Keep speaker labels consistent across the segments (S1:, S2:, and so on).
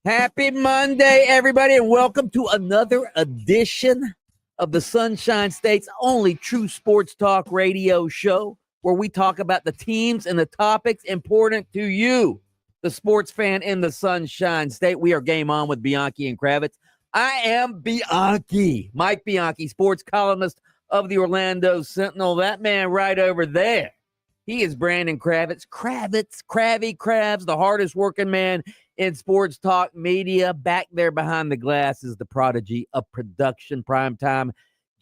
S1: Happy Monday, everybody, and welcome to another edition of the Sunshine State's only true sports talk radio show, where we talk about the teams and the topics important to you, the sports fan in the Sunshine State. We are game on with Bianchi and Kravitz. I am Bianchi, Mike Bianchi, sports columnist of the Orlando Sentinel. That man right over there, he is Brandon Kravitz. Kravitz, Krabs, the hardest working man in sports talk media. Back there behind the glass is the prodigy of production, primetime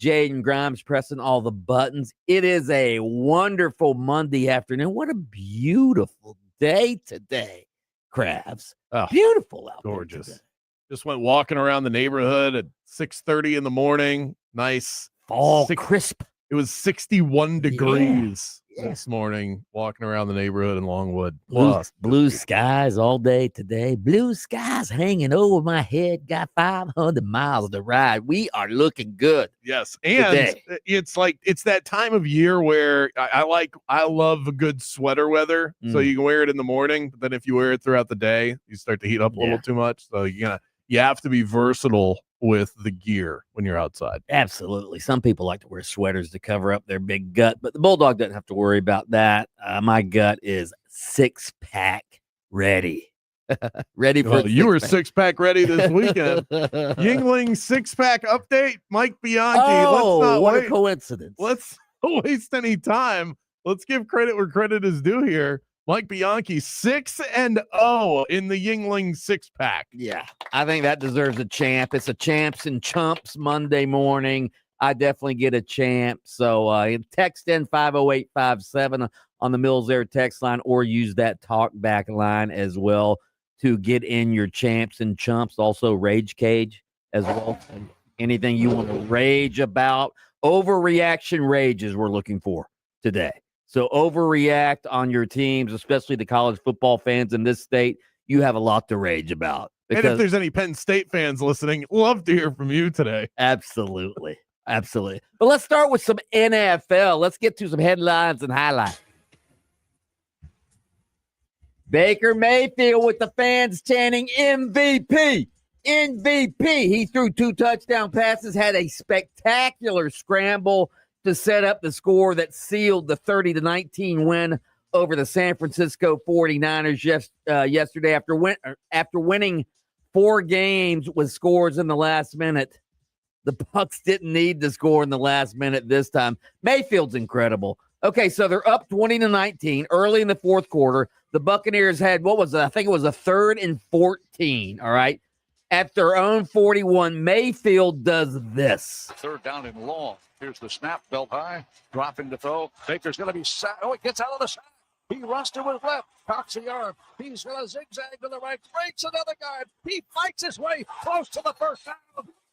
S1: Jaden Grimes, pressing all the buttons. It is a wonderful Monday afternoon. What a beautiful day today, Krabs.
S2: Oh,
S1: beautiful out
S2: gorgeous.
S1: there today.
S2: Just went walking around the neighborhood at 6:30 in the morning. Nice.
S1: Fall crisp.
S2: It was 61 degrees this morning, walking around the neighborhood in Longwood.
S1: Blue skies all day today. Blue skies hanging over my head. Got 500 miles to ride. We are looking good.
S2: Yes, and
S1: today.
S2: It's that time of year where I love a good sweater weather. So you can wear it in the morning, but then if you wear it throughout the day, you start to heat up a little too much. So you have to be versatile with the gear when you're outside.
S1: Absolutely. Some people like to wear sweaters to cover up their big gut, but the Bulldog doesn't have to worry about that. My gut is six-pack ready. Ready for
S2: you were six-pack ready this weekend. Yingling six-pack update, Mike Bianchi.
S1: What a coincidence.
S2: Let's not waste any time. Let's give credit where credit is due here. Mike Bianchi, 6-0 in the Yingling six-pack.
S1: Yeah, I think that deserves a champ. It's a champs and chumps Monday morning. I definitely get a champ. So text in 50857 on the Mills Air text line, or use that talk back line as well to get in your champs and chumps. Also, Rage Cage as well. Anything you want to rage about. Overreaction rages we're looking for today. So overreact on your teams, especially the college football fans in this state. You have a lot to rage about.
S2: And if there's any Penn State fans listening, love to hear from you today.
S1: Absolutely. Absolutely. But let's start with some NFL. Let's get to some headlines and highlights. Baker Mayfield with the fans chanting MVP. MVP. He threw 2 touchdown passes, had a spectacular scramble to set up the score that sealed the 30-19 win over the San Francisco 49ers yesterday after winning 4 games with scores in the last minute. The Bucs didn't need to score in the last minute this time. Mayfield's incredible. Okay, so they're up 20-19 early in the fourth quarter. The Buccaneers had, I think it was a 3rd and 14, all right? At their own 41, Mayfield does this.
S3: 3rd down and long. Here's the snap, belt high, dropping to throw. Baker's going to be sacked. Oh, he gets out of the sack. He runs to his left, cocks the arm. He's going to zigzag to the right, breaks another guy. He fights his way close to the first down.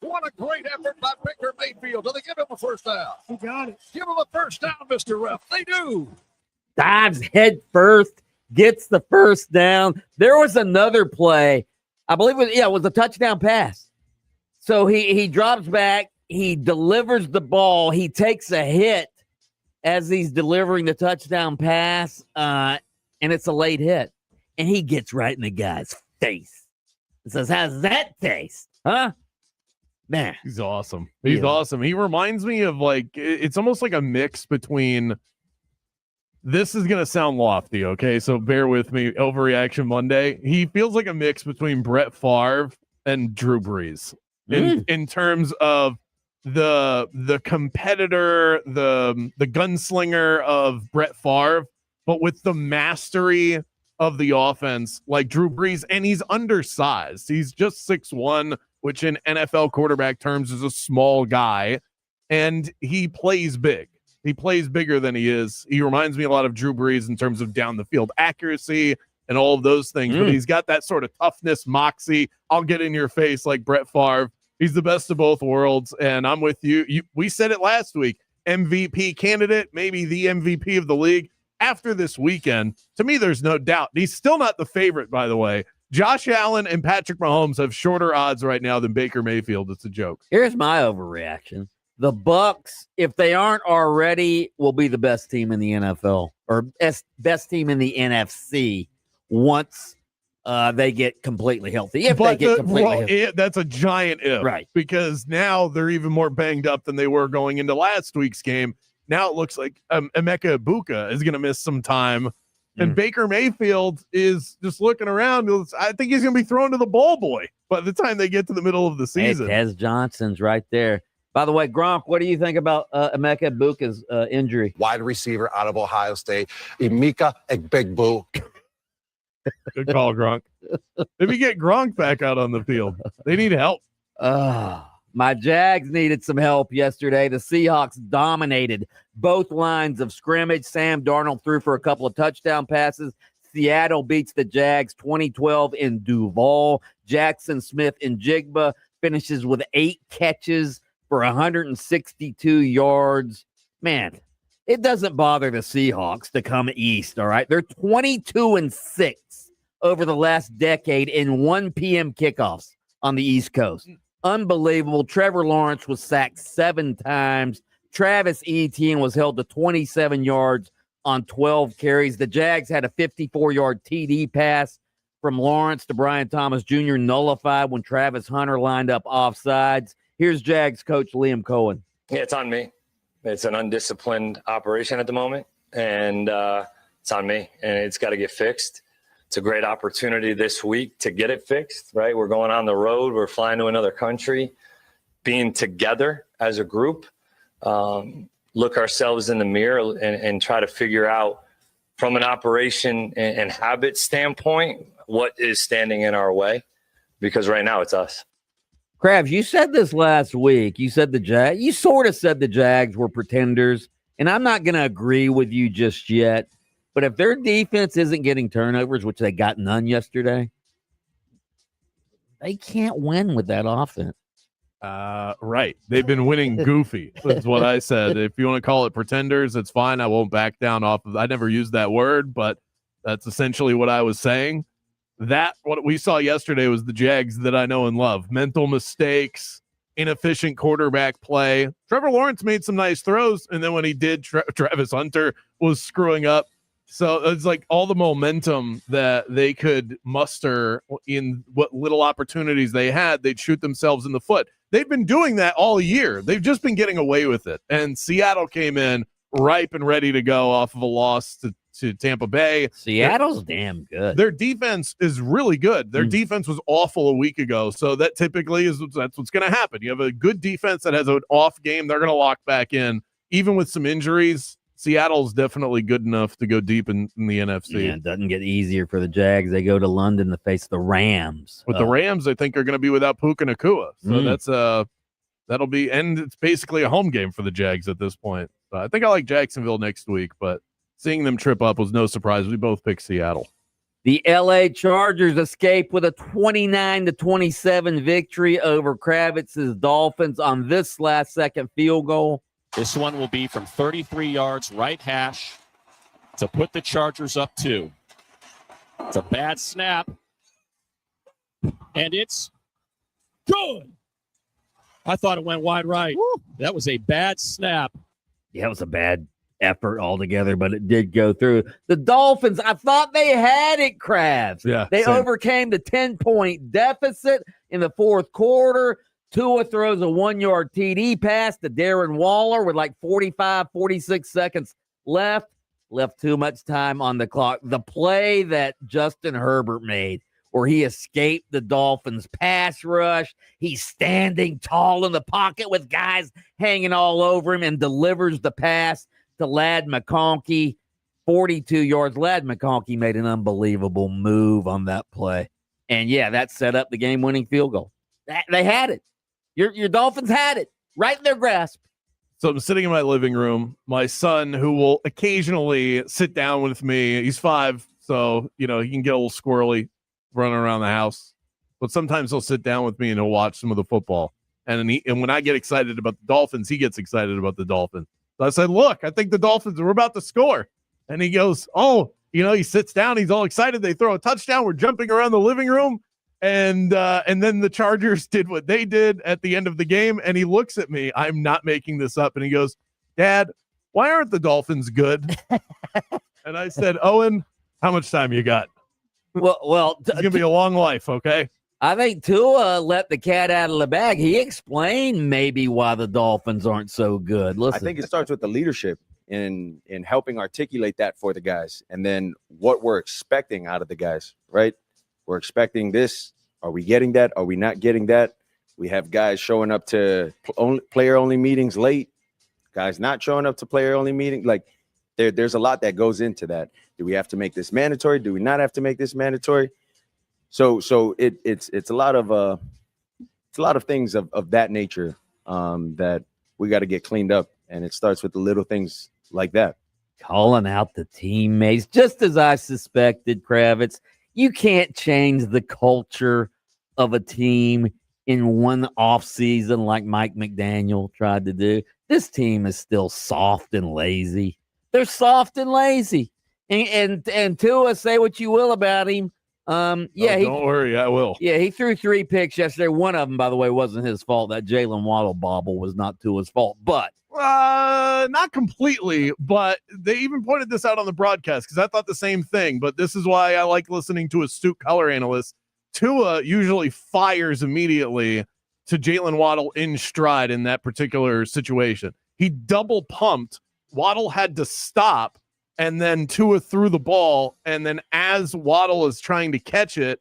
S3: What a great effort by Baker Mayfield. Do they give him a first down?
S4: He got it.
S3: Give him a first down, Mr. Ref. They do.
S1: Dives head first, gets the first down. There was another play. I believe it was a touchdown pass. So he drops back. He delivers the ball. He takes a hit as he's delivering the touchdown pass, and it's a late hit. And he gets right in the guy's face and says, "How's that taste? Huh?" Man.
S2: He's awesome. He's awesome. He reminds me of it's almost like a mix between, this is going to sound lofty, okay? So bear with me, Overreaction Monday. He feels like a mix between Brett Favre and Drew Brees in terms of the competitor, the gunslinger of Brett Favre, but with the mastery of the offense like Drew Brees. And he's undersized. He's just 6'1", which in NFL quarterback terms is a small guy, and he plays big. He plays bigger than he is. He reminds me a lot of Drew Brees in terms of down the field accuracy and all of those things, but he's got that sort of toughness, moxie. I'll get in your face like Brett Favre. He's the best of both worlds, and I'm with you. We said it last week. MVP candidate, maybe the MVP of the league. After this weekend, to me, there's no doubt. He's still not the favorite, by the way. Josh Allen and Patrick Mahomes have shorter odds right now than Baker Mayfield. It's a joke.
S1: Here's my overreaction. The Bucs, if they aren't already, will be the best team in the NFL, or best team in the NFC once they get completely healthy. If they get completely healthy.
S2: That's a giant if.
S1: Right.
S2: Because now they're even more banged up than they were going into last week's game. Now it looks like Emeka Egbuka is going to miss some time. And Baker Mayfield is just looking around. I think he's going to be thrown to the ball boy by the time they get to the middle of the season.
S1: Hey, Tez Johnson's right there. By the way, Gronk, what do you think about Emeka Egbuka's injury?
S4: Wide receiver out of Ohio State, Emeka Egbuka.
S2: Good call, Gronk. Maybe get Gronk back out on the field. They need help.
S1: My Jags needed some help yesterday. The Seahawks dominated both lines of scrimmage. Sam Darnold threw for a couple of touchdown passes. Seattle beats the Jags 2012 in Duval. Jackson Smith-Njigba finishes with 8 catches for 162 yards. Man, it doesn't bother the Seahawks to come east, all right? They're 22-6 over the last decade in 1 p.m. kickoffs on the East Coast. Unbelievable. Trevor Lawrence was sacked 7 times. Travis Etienne was held to 27 yards on 12 carries. The Jags had a 54-yard TD pass from Lawrence to Brian Thomas Jr. nullified when Travis Hunter lined up offsides. Here's Jags coach Liam Cohen.
S5: Yeah, it's on me. It's an undisciplined operation at the moment, and it's on me, and it's got to get fixed. It's a great opportunity this week to get it fixed, right? We're going on the road. We're flying to another country, being together as a group, look ourselves in the mirror and try to figure out from an operation and habit standpoint, what is standing in our way, because right now it's us.
S1: Krabs, you said this last week. You said you sort of said the Jags were pretenders, and I'm not going to agree with you just yet. But if their defense isn't getting turnovers, which they got none yesterday, they can't win with that offense.
S2: Right. They've been winning goofy. That's what I said. If you want to call it pretenders, it's fine. I won't back down off of. I never used that word, but that's essentially what I was saying. What we saw yesterday was the Jags that I know and love. Mental mistakes, inefficient quarterback play. Trevor Lawrence made some nice throws, and then when he did, Travis Hunter was screwing up. So it's like all the momentum that they could muster in what little opportunities they had, they'd shoot themselves in the foot. They've been doing that all year. They've just been getting away with it. And Seattle came in ripe and ready to go off of a loss to Tampa Bay.
S1: Seattle's damn good.
S2: Their defense is really good. Their defense was awful a week ago. So that typically that's what's going to happen. You have a good defense that has an off game. They're going to lock back in. Even with some injuries, Seattle's definitely good enough to go deep in the NFC.
S1: Yeah, it doesn't get easier for the Jags. They go to London to face the Rams.
S2: With the Rams, I think are going to be without Puka Nacua. So that'll be, and it's basically a home game for the Jags at this point. So I think I like Jacksonville next week, but seeing them trip up was no surprise. We both picked Seattle.
S1: The LA Chargers escape with a 29-27 victory over Kravitz's Dolphins on this last-second field goal.
S6: This one will be from 33 yards, right hash, to put the Chargers up 2. It's a bad snap, and it's good. I thought it went wide right. Woo. That was a bad snap.
S1: Yeah, it was a bad effort altogether, but it did go through. The Dolphins, I thought they had it, Krabs.
S2: Yeah,
S1: they overcame the 10-point deficit in the fourth quarter. Tua throws a 1-yard TD pass to Darren Waller with like 46 seconds left too much time on the clock. The play that Justin Herbert made where he escaped the Dolphins pass rush. He's standing tall in the pocket with guys hanging all over him and delivers the pass to Ladd McConkey, 42 yards. Ladd McConkey made an unbelievable move on that play. And, yeah, that set up the game-winning field goal. They had it. Your Dolphins had it right in their grasp.
S2: So I'm sitting in my living room. My son, who will occasionally sit down with me, he's 5, so, he can get a little squirrely running around the house. But sometimes he'll sit down with me and he'll watch some of the football. And when I get excited about the Dolphins, he gets excited about the Dolphins. So I said, look, I think the Dolphins are about to score. And he goes, he sits down. He's all excited. They throw a touchdown. We're jumping around the living room. And then the Chargers did what they did at the end of the game. And he looks at me. I'm not making this up. And he goes, Dad, why aren't the Dolphins good? And I said, Owen, how much time you got? It's going to be a long life, okay?
S1: I think Tua let the cat out of the bag. He explained maybe why the Dolphins aren't so good. Listen,
S7: I think it starts with the leadership in helping articulate that for the guys, and then what we're expecting out of the guys, right? We're expecting this. Are we getting that? Are we not getting that? We have guys showing up to player-only meetings late, guys not showing up to player-only meetings. Like, there's a lot that goes into that. Do we have to make this mandatory? Do we not have to make this mandatory? So it's a lot of things of that nature that we got to get cleaned up, and it starts with the little things like that.
S1: Calling out the teammates, just as I suspected, Kravitz. You can't change the culture of a team in one off season like Mike McDaniel tried to do. This team is still soft and lazy. They're soft and lazy. And Tua, say what you will about him. Don't
S2: worry, I will.
S1: Yeah, he threw 3 picks yesterday. One of them, by the way, wasn't his fault. That Jalen Waddle bobble was not Tua's fault, but
S2: not completely. But they even pointed this out on the broadcast because I thought the same thing. But this is why I like listening to astute color analysts. Tua usually fires immediately to Jalen Waddle in stride in that particular situation. He double pumped. Waddle had to stop. And then Tua threw the ball, and then as Waddle is trying to catch it,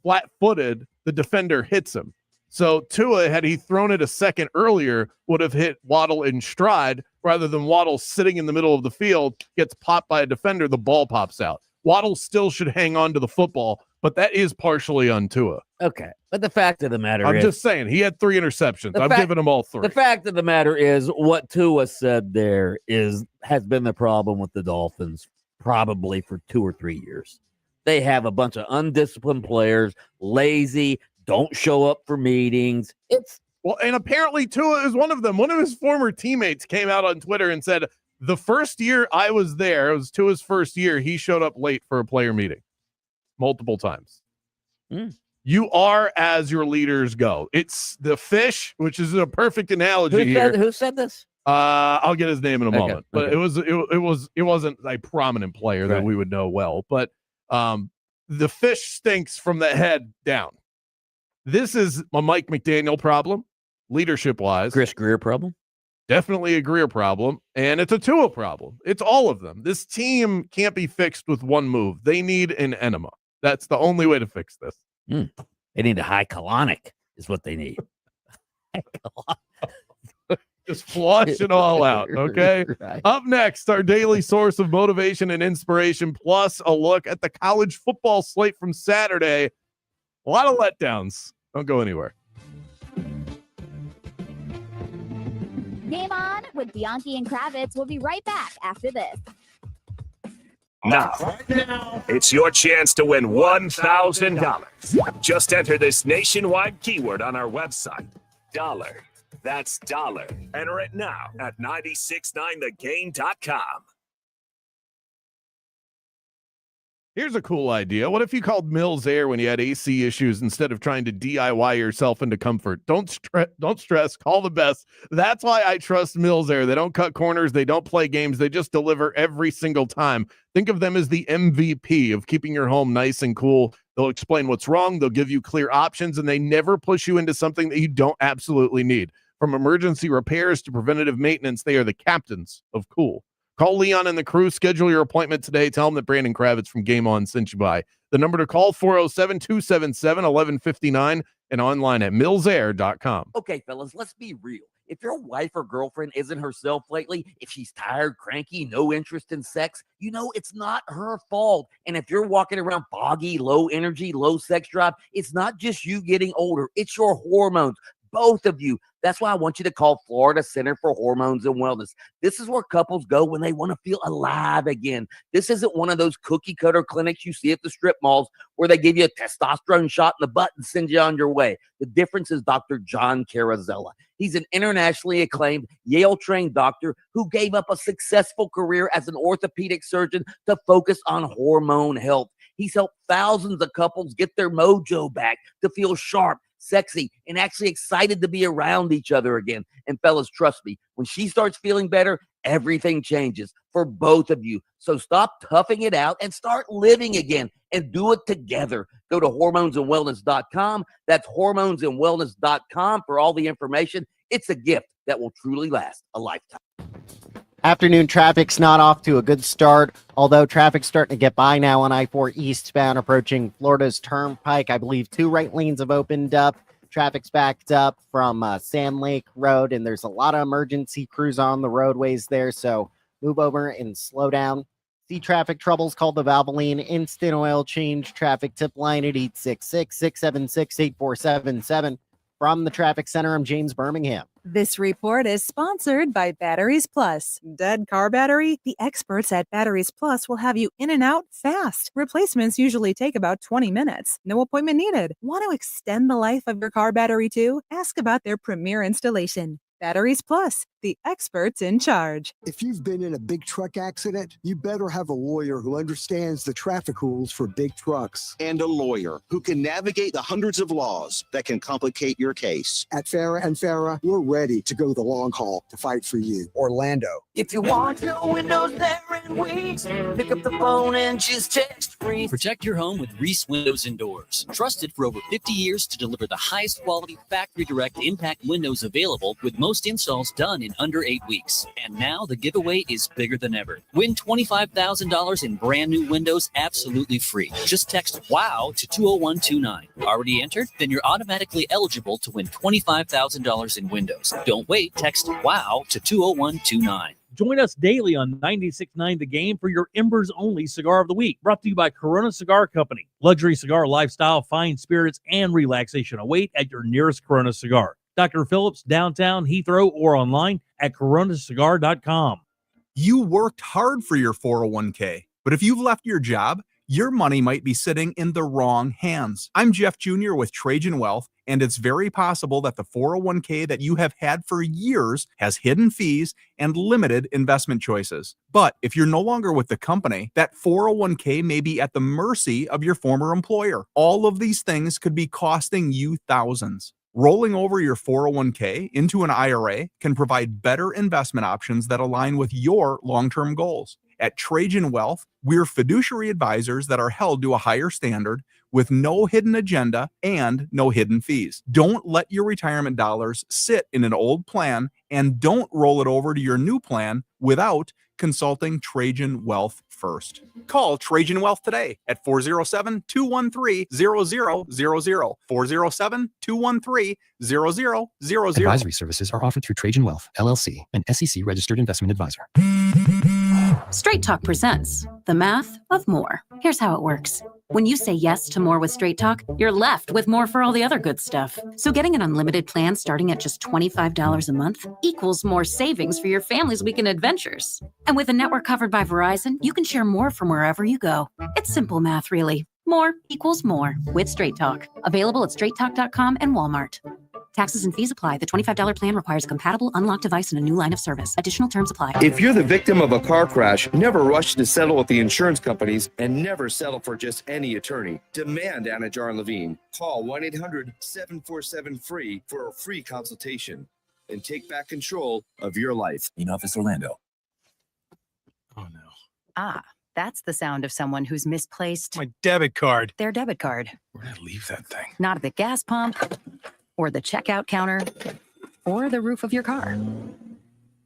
S2: flat-footed, the defender hits him. So Tua, had he thrown it a second earlier, would have hit Waddle in stride, rather than Waddle sitting in the middle of the field, gets popped by a defender, the ball pops out. Waddle still should hang on to the football, but that is partially on Tua.
S1: Okay, but the fact of the matter
S2: I'm
S1: is,
S2: just saying, he had 3 interceptions. I've given him all 3.
S1: The fact of the matter is, what Tua said there has been the problem with the Dolphins probably for 2 or 3 years. They have a bunch of undisciplined players, lazy, don't show up for meetings.
S2: And apparently Tua is one of them. One of his former teammates came out on Twitter and said, the first year I was there, it was Tua's first year, he showed up late for a player meeting multiple times. You are as your leaders go. It's the fish, which is a perfect analogy
S1: Who said this?
S2: I'll get his name in a moment, but it wasn't a prominent player that we would know well, but the fish stinks from the head down. This is a Mike McDaniel problem, leadership wise.
S1: Chris Greer problem.
S2: Definitely a Greer problem, and it's a Tua problem. It's all of them. This team can't be fixed with one move. They need an enema. That's the only way to fix this.
S1: They need a high colonic is what they need.
S2: Just flush it all out, okay?
S1: Right.
S2: Up next, our daily source of motivation and inspiration, plus a look at the college football slate from Saturday. A lot of letdowns. Don't go anywhere.
S8: Game On with Bianchi and Kravitz. We'll be right back after this.
S9: Now, it's your chance to win $1,000. Just enter this nationwide keyword on our website, dollar. That's dollar. Enter it now at 969thegame.com.
S2: Here's a cool idea. What if you called Mills Air when you had AC issues instead of trying to DIY yourself into comfort? Don't stress. Call the best. That's why I trust Mills Air. They don't cut corners. They don't play games. They just deliver every single time. Think of them as the MVP of keeping your home nice and cool. They'll explain what's wrong. They'll give you clear options, and they never push you into something that you don't absolutely need. From emergency repairs to preventative maintenance, they are the captains of cool. Call Leon and the crew. Schedule your appointment today. Tell them that Brandon Kravitz from Game On sent you by. The number to call, 407-277-1159, and online at millsair.com.
S1: Okay, fellas, let's be real. If your wife or girlfriend isn't herself lately, if she's tired, cranky, no interest in sex, you know it's not her fault. And if you're walking around foggy, low energy, low sex drive, it's not just you getting older. It's your hormones. Both of you. That's why I want you to call Florida Center for Hormones and Wellness. This is where couples go when they want to feel alive again. This isn't one of those cookie cutter clinics you see at the strip malls where they give you a testosterone shot in the butt and send you on your way. The difference is Dr. John Carrazella. He's an internationally acclaimed Yale-trained doctor who gave up a successful career as an orthopedic surgeon to focus on hormone health. He's helped thousands of couples get their mojo back to feel sharp, sexy, and actually excited to be around each other again. And fellas, trust me, when she starts feeling better, everything changes for both of you. So stop toughing it out and start living again and do it together. Go to hormonesandwellness.com. That's hormonesandwellness.com for all the information. It's a gift that will truly last a lifetime.
S10: Afternoon traffic's not off to a good start, although traffic's starting to get by now on I-4 eastbound approaching Florida's Turnpike. I believe 2 right lanes have opened up. Traffic's backed up from Sand Lake Road, and there's a lot of emergency crews on the roadways there, so move over and slow down. See traffic troubles, call the Valvoline Instant Oil Change traffic tip line at 866-676-8477. From the Traffic Center, I'm James Birmingham.
S11: This report is sponsored by Batteries Plus. Dead car battery? The experts at Batteries Plus will have you in and out fast. Replacements usually take about 20 minutes. No appointment needed. Want to extend the life of your car battery too? Ask about their premier installation. Batteries Plus, the experts in charge.
S12: If you've been in a big truck accident, you better have a lawyer who understands the traffic rules for big trucks.
S13: And a lawyer who can navigate the hundreds of laws that can complicate your case.
S12: At Farah and Farah, we're ready to go the long haul to fight for you. Orlando.
S14: If you want your windows there in weeks, pick up the phone and just text free.
S15: Protect your home with Reese Windows and Doors. Trusted for over 50 years to deliver the highest quality factory direct impact windows available, with most installs done in under 8 weeks. And now the giveaway is bigger than ever. Win $25,000 in brand new windows absolutely free. Just text WOW to 20129. Already entered? Then you're automatically eligible to win $25,000 in windows. Don't wait. Text WOW to 20129.
S16: Join us daily on 96.9 The Game for your Embers Only Cigar of the Week. Brought to you by Corona Cigar Company. Luxury cigar lifestyle, fine spirits, and relaxation await at your nearest Corona Cigar. Dr. Phillips, downtown Heathrow, or online at coronacigar.com.
S17: You worked hard for your 401k, but if you've left your job, your money might be sitting in the wrong hands. I'm Jeff Jr. with Trajan Wealth, and it's very possible that the 401k that you have had for years has hidden fees and limited investment choices. But if you're no longer with the company, that 401k may be at the mercy of your former employer. All of these things could be costing you thousands. Rolling over your 401k into an IRA can provide better investment options that align with your long-term goals. At Trajan Wealth, we're fiduciary advisors that are held to a higher standard with no hidden agenda and no hidden fees. Don't let your retirement dollars sit in an old plan, and don't roll it over to your new plan without consulting Trajan Wealth first. Call Trajan Wealth today at 407-213-0000, 407-213-0000.
S18: Advisory services are offered through Trajan Wealth, LLC, an SEC registered investment advisor.
S19: Straight Talk presents the math of more. Here's how it works. When you say yes to more with Straight Talk, you're left with more for all the other good stuff. So getting an unlimited plan starting at just $25 a month equals more savings for your family's weekend adventures. And with a network covered by Verizon, you can share more from wherever you go. It's simple math, really. More equals more with Straight Talk. Available at straighttalk.com and Walmart. Taxes and fees apply. The $25 plan requires a compatible unlocked device and a new line of service. Additional terms apply.
S20: If you're the victim of a car crash, never rush to settle with the insurance companies, and never settle for just any attorney. Demand Anajar and Levine. Call 1-800-747-FREE for a free consultation and take back control of your life.
S18: In Office Orlando.
S21: Oh no. Ah, that's the sound of someone who's misplaced
S22: my debit card.
S21: Their debit card.
S22: Where did I leave that thing?
S21: Not at the gas pump, or the checkout counter, or the roof of your car.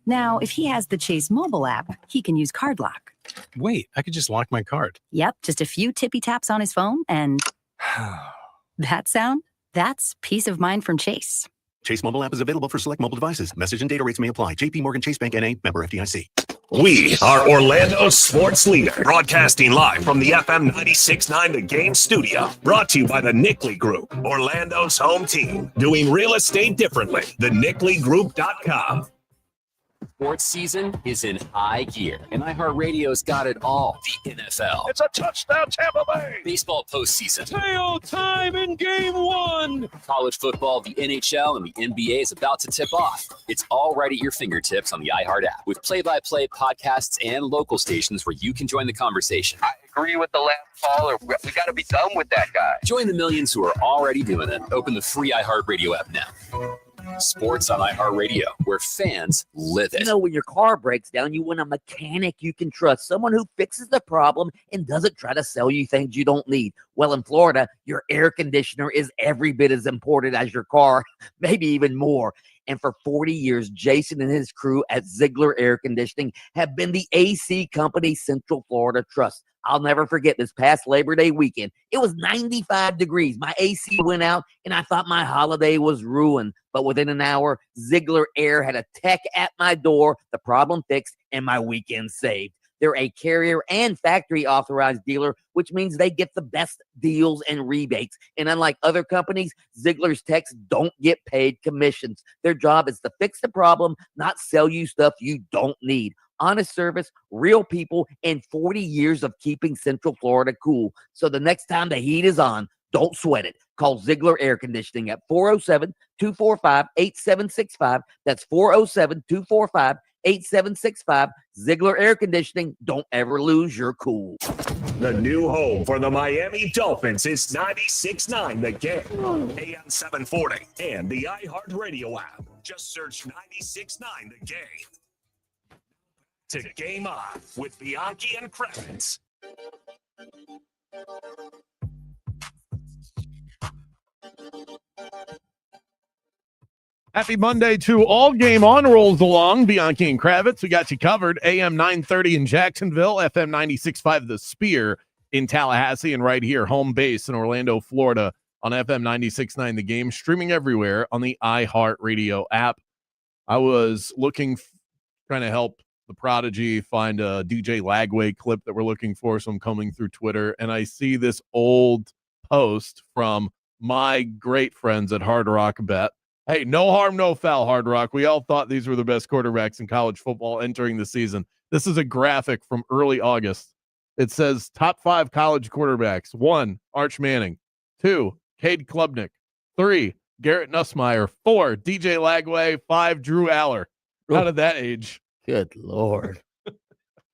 S21: Now, if he has the Chase mobile app, he can use Card Lock.
S22: Wait, I could just lock my card.
S21: Yep, just a few tippy taps on his phone, and that sound? That's peace of mind from Chase.
S23: Chase mobile app is available for select mobile devices. Message and data rates may apply. JP Morgan Chase Bank N.A. member FDIC.
S9: We are Orlando's sports leader, broadcasting live from the FM 96.9 The Game studio. Brought to you by the Nickley Group, Orlando's home team. Doing real estate differently. TheNickleyGroup.com.
S24: Sports season is in high gear, and iHeartRadio's got it all. The NFL.
S3: It's a touchdown, Tampa Bay.
S24: Baseball postseason.
S6: Tail time in game one.
S24: College football, the NHL, and the NBA is about to tip off. It's all right at your fingertips on the iHeart app with play-by-play podcasts and local stations where you can join the conversation.
S25: I agree with the last caller. We got to be done with that guy.
S24: Join the millions who are already doing it. Open the free iHeartRadio app now. Sports on iHeartRadio, where fans live it.
S1: You know, when your car breaks down, you want a mechanic you can trust, someone who fixes the problem and doesn't try to sell you things you don't need. Well, in Florida, your air conditioner is every bit as important as your car, maybe even more. And for 40 years, Jason and his crew at Ziegler Air Conditioning have been the AC company Central Florida trusts. I'll never forget this past Labor Day weekend. It was 95 degrees. My AC went out, and I thought my holiday was ruined. But within an hour, Ziegler Air had a tech at my door, the problem fixed, and my weekend saved. They're a carrier and factory authorized dealer, which means they get the best deals and rebates. And unlike other companies, Ziegler's techs don't get paid commissions. Their job is to fix the problem, not sell you stuff you don't need. Honest service, real people, and 40 years of keeping Central Florida cool. So the next time the heat is on, don't sweat it. Call Ziegler Air Conditioning at 407-245-8765. That's 407-245-8765. Ziegler Air Conditioning. Don't ever lose your cool.
S9: The new home for the Miami Dolphins is 96.9 The Game, AM 740, and the iHeartRadio app. Just search 96.9 The Game. To Game On with Bianchi and Kravitz.
S2: Happy Monday to all. Game On rolls along. Bianchi and Kravitz, we got you covered. AM 930 in Jacksonville, FM 96.5 The Spear in Tallahassee, and right here, home base in Orlando, Florida on FM 96.9 The Game, streaming everywhere on the iHeartRadio app. I was trying to help the Prodigy find a DJ Lagway clip that we're looking for, so I'm combing through Twitter, and I see this old post from my great friends at Hard Rock Bet. Hey, no harm, no foul, Hard Rock. We all thought these were the best quarterbacks in college football entering the season. This is a graphic from early August. It says top 5 college quarterbacks. 1, Arch Manning. 2, Cade Klubnik. 3, Garrett Nussmeier. 4, DJ Lagway. 5, Drew Aller. Out of that age.
S1: Good Lord.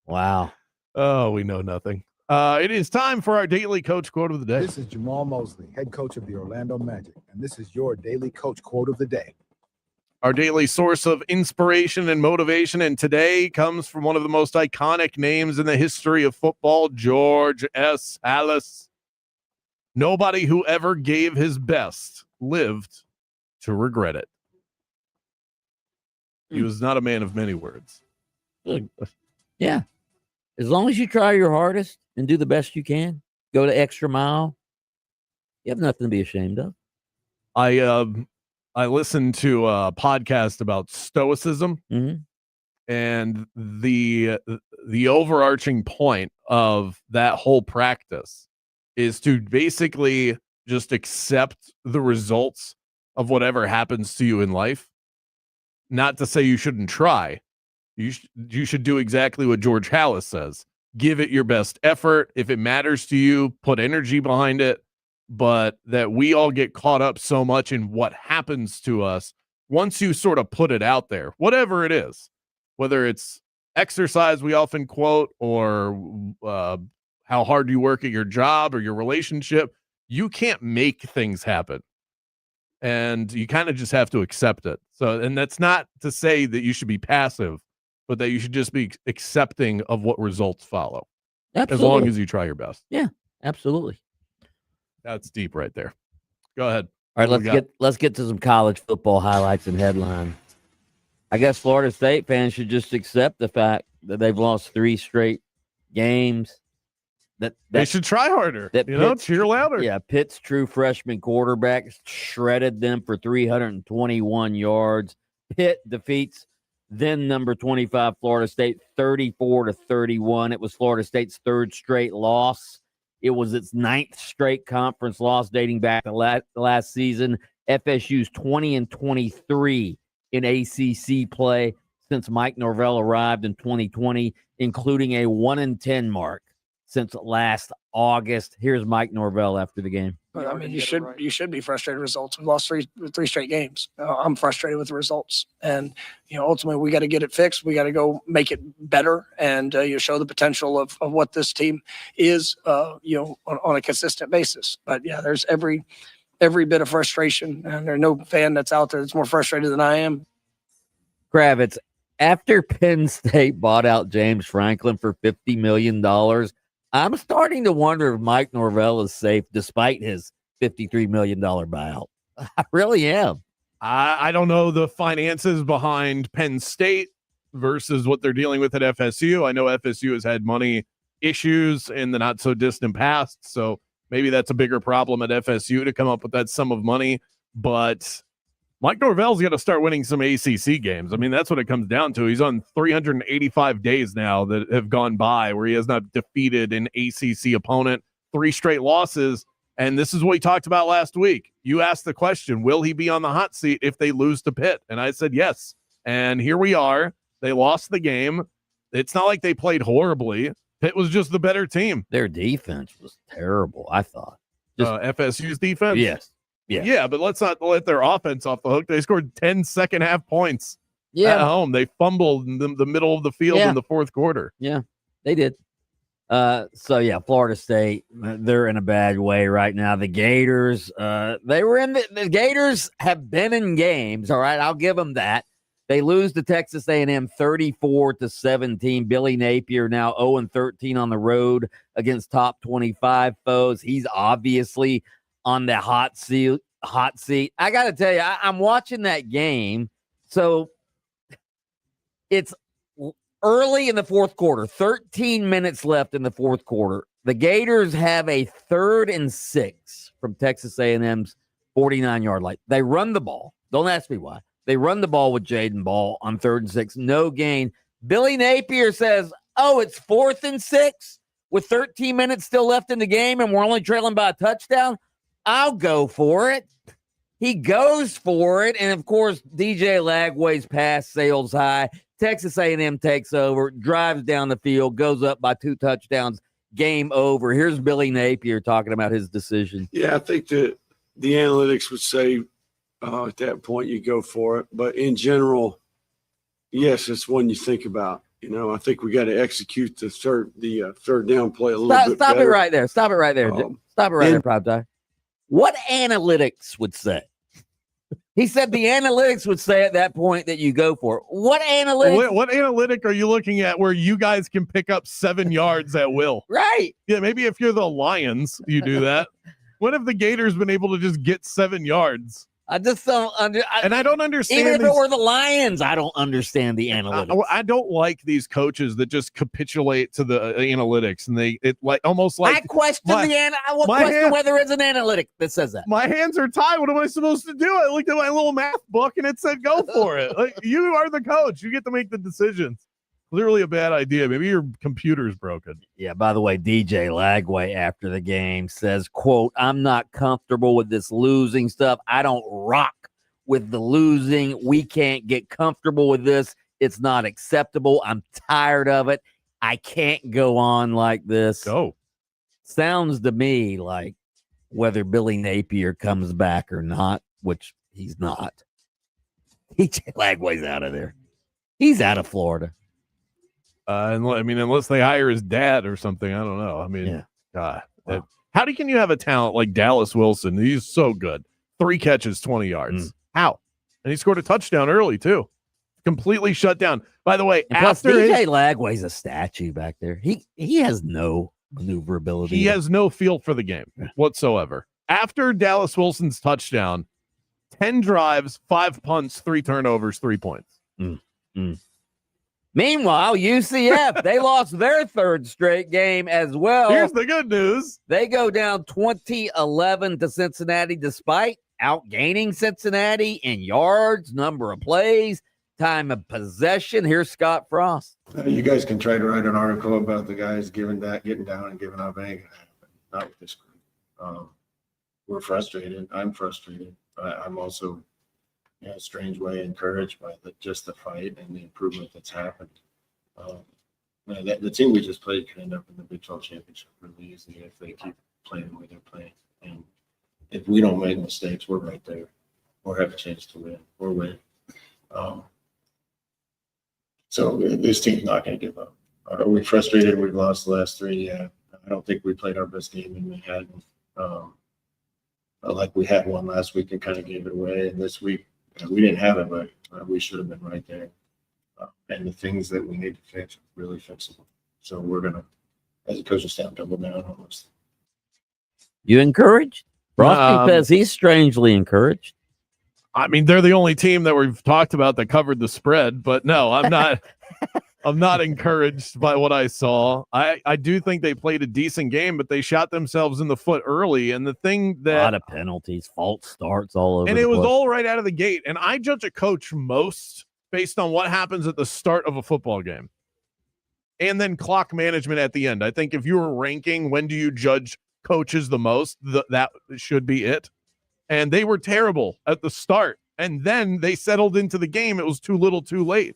S1: Wow.
S2: Oh, we know nothing. It is time for our daily coach quote of the day.
S4: This is Jamal Mosley, head coach of the Orlando Magic, and this is your daily coach quote of the day.
S2: Our daily source of inspiration and motivation, and today comes from one of the most iconic names in the history of football, George S. Halas. Nobody who ever gave his best lived to regret it. He was not a man of many words.
S1: Yeah. As long as you try your hardest and do the best you can, go the extra mile, you have nothing to be ashamed of.
S2: I listened to a podcast about stoicism, and the overarching point of that whole practice is to basically just accept the results of whatever happens to you in life. Not to say you shouldn't try. You should do exactly what George Halas says. Give it your best effort. If it matters to you, put energy behind it. But that we all get caught up so much in what happens to us once you sort of put it out there, whatever it is, whether it's exercise we often quote, or how hard you work at your job or your relationship, you can't make things happen. And you kind of just have to accept it. So, and that's not to say that you should be passive, but that you should just be accepting of what results follow.
S1: Absolutely.
S2: As long as you try your best.
S1: Yeah, absolutely.
S2: That's deep right there. Go ahead.
S1: All right, let's get to some college football highlights and headlines. I guess Florida State fans should just accept the fact that they've lost 3 straight games. That
S2: they should try harder. Cheer louder.
S1: Yeah, Pitt's true freshman quarterback shredded them for 321 yards. Pitt defeats then number 25 Florida State 34-31. It was Florida State's 3rd straight loss. It was its 9th straight conference loss dating back to last season. FSU's 20-23 in ACC play since Mike Norvell arrived in 2020, including a 1-10 mark since last August. Here's Mike Norvell after the game.
S5: I mean, you should be frustrated with results. We've lost three straight games. I'm frustrated with the results, and ultimately we got to get it fixed. We got to go make it better, and show the potential of what this team is, on a consistent basis. But yeah, there's every every bit of frustration, and there's no fan that's out there that's more frustrated than I am.
S1: Kravitz, after Penn State bought out James Franklin for $50 million, I'm starting to wonder if Mike Norvell is safe despite his $53 million buyout. I really am.
S2: I don't know the finances behind Penn State versus what they're dealing with at FSU. I know FSU has had money issues in the not so distant past, so maybe that's a bigger problem at FSU to come up with that sum of money. But Mike Norvell's got to start winning some ACC games. I mean, that's what it comes down to. He's on 385 days now that have gone by where he has not defeated an ACC opponent, 3 straight losses. And this is what we talked about last week. You asked the question, will he be on the hot seat if they lose to Pitt? And I said yes. And here we are. They lost the game. It's not like they played horribly. Pitt was just the better team.
S1: Their defense was terrible, I thought.
S2: FSU's defense?
S1: Yes.
S2: Yeah, but let's not let their offense off the hook. They scored 10 second-half points at home. They fumbled in the middle of the field in the fourth quarter.
S1: Yeah, they did. Florida State, they're in a bad way right now. The Gators, the Gators have been in games, all right? I'll give them that. They lose to Texas A&M 34-17. Billy Napier now 0-13 on the road against top 25 foes. He's obviously on the hot seat. I got to tell you, I'm watching that game. So it's early in the fourth quarter, 13 minutes left in the fourth quarter. The Gators have a 3rd and 6 from Texas A&M's 49-yard line. They run the ball. Don't ask me why. They run the ball with Jaden Ball on 3rd and 6. No gain. Billy Napier says, it's 4th and 6 with 13 minutes still left in the game and we're only trailing by a touchdown. I'll go for it. He goes for it. And, of course, DJ Lagway's pass sails high. Texas A&M takes over, drives down the field, goes up by 2 touchdowns. Game over. Here's Billy Napier talking about his decision.
S7: Yeah, I think that the analytics would say at that point you go for it. But in general, yes, it's one you think about. You know, I think we got to execute the third down play a little bit
S1: Stop
S7: better.
S1: it right there. Stop it right there. Stop it right there, Prime Time. What analytics would say? He said the analytics would say at that point that you go for it. What analytics?
S2: What analytic are you looking at where you guys can pick up 7 yards at will?
S1: Right.
S2: Yeah, maybe if you're the Lions, you do that. What if the Gators been able to just get 7 yards?
S1: I just don't
S2: and I don't understand.
S1: Even if it were the Lions, I don't understand the analytics.
S2: I don't like these coaches that just capitulate to the analytics, and I
S1: question whether it's an analytic that says that.
S2: My hands are tied. What am I supposed to do? I looked at my little math book, and it said go for it. Like, you are the coach. You get to make the decisions. Clearly a bad idea. Maybe your computer's broken.
S1: Yeah, by the way, DJ Lagway after the game says, quote, I'm not comfortable with this losing stuff. I don't rock with the losing. We can't get comfortable with this. It's not acceptable. I'm tired of it. I can't go on like this.
S2: Go.
S1: Sounds to me like whether Billy Napier comes back or not, which he's not. DJ Lagway's out of there. He's out of Florida.
S2: Unless they hire his dad or something, I don't know. I mean, God, how can you have a talent like Dallas Wilson? He's so good. 3 catches, 20 yards. How? And he scored a touchdown early too. Completely shut down. By the way, after
S1: DJ Lagway's a statue back there. He has no maneuverability.
S2: He has no feel for the game whatsoever. After Dallas Wilson's touchdown, 10 drives, 5 punts, 3 turnovers, 3 points.
S1: Meanwhile, UCF, they lost their 3rd straight game as well.
S2: Here's the good news.
S1: They go down 20-11 to Cincinnati despite outgaining Cincinnati in yards, number of plays, time of possession. Here's Scott Frost.
S8: You guys can try to write an article about the guys getting down and giving up. Ain't gonna happen. Not with this group. We're frustrated. I'm frustrated. I'm also in a strange way encouraged by the fight and the improvement that's happened. The team we just played could end up in the Big 12 championship really easily if they keep playing the way they're playing. And if we don't make mistakes, we're right there. Or have a chance to win or win. So this team's not going to give up. Are we frustrated? We've lost the last 3. Yeah. I don't think we played our best game in Manhattan. like we had one last week and kind of gave it away. And this week we didn't have it, but we should have been right there. And the things that we need to fix are really fixable. So we're going to, as a coaching staff, double down on those.
S1: You encouraged? Frosty says he's strangely encouraged.
S2: I mean, they're the only team that we've talked about that covered the spread, but no, I'm not. I'm not encouraged by what I saw. I do think they played a decent game, but they shot themselves in the foot early. And the thing that
S1: a lot of penalties, false starts all over.
S2: And it was all right out of the gate. And I judge a coach most based on what happens at the start of a football game. And then clock management at the end. I think if you were ranking when do you judge coaches the most, that should be it. And they were terrible at the start. And then they settled into the game. It was too little too late.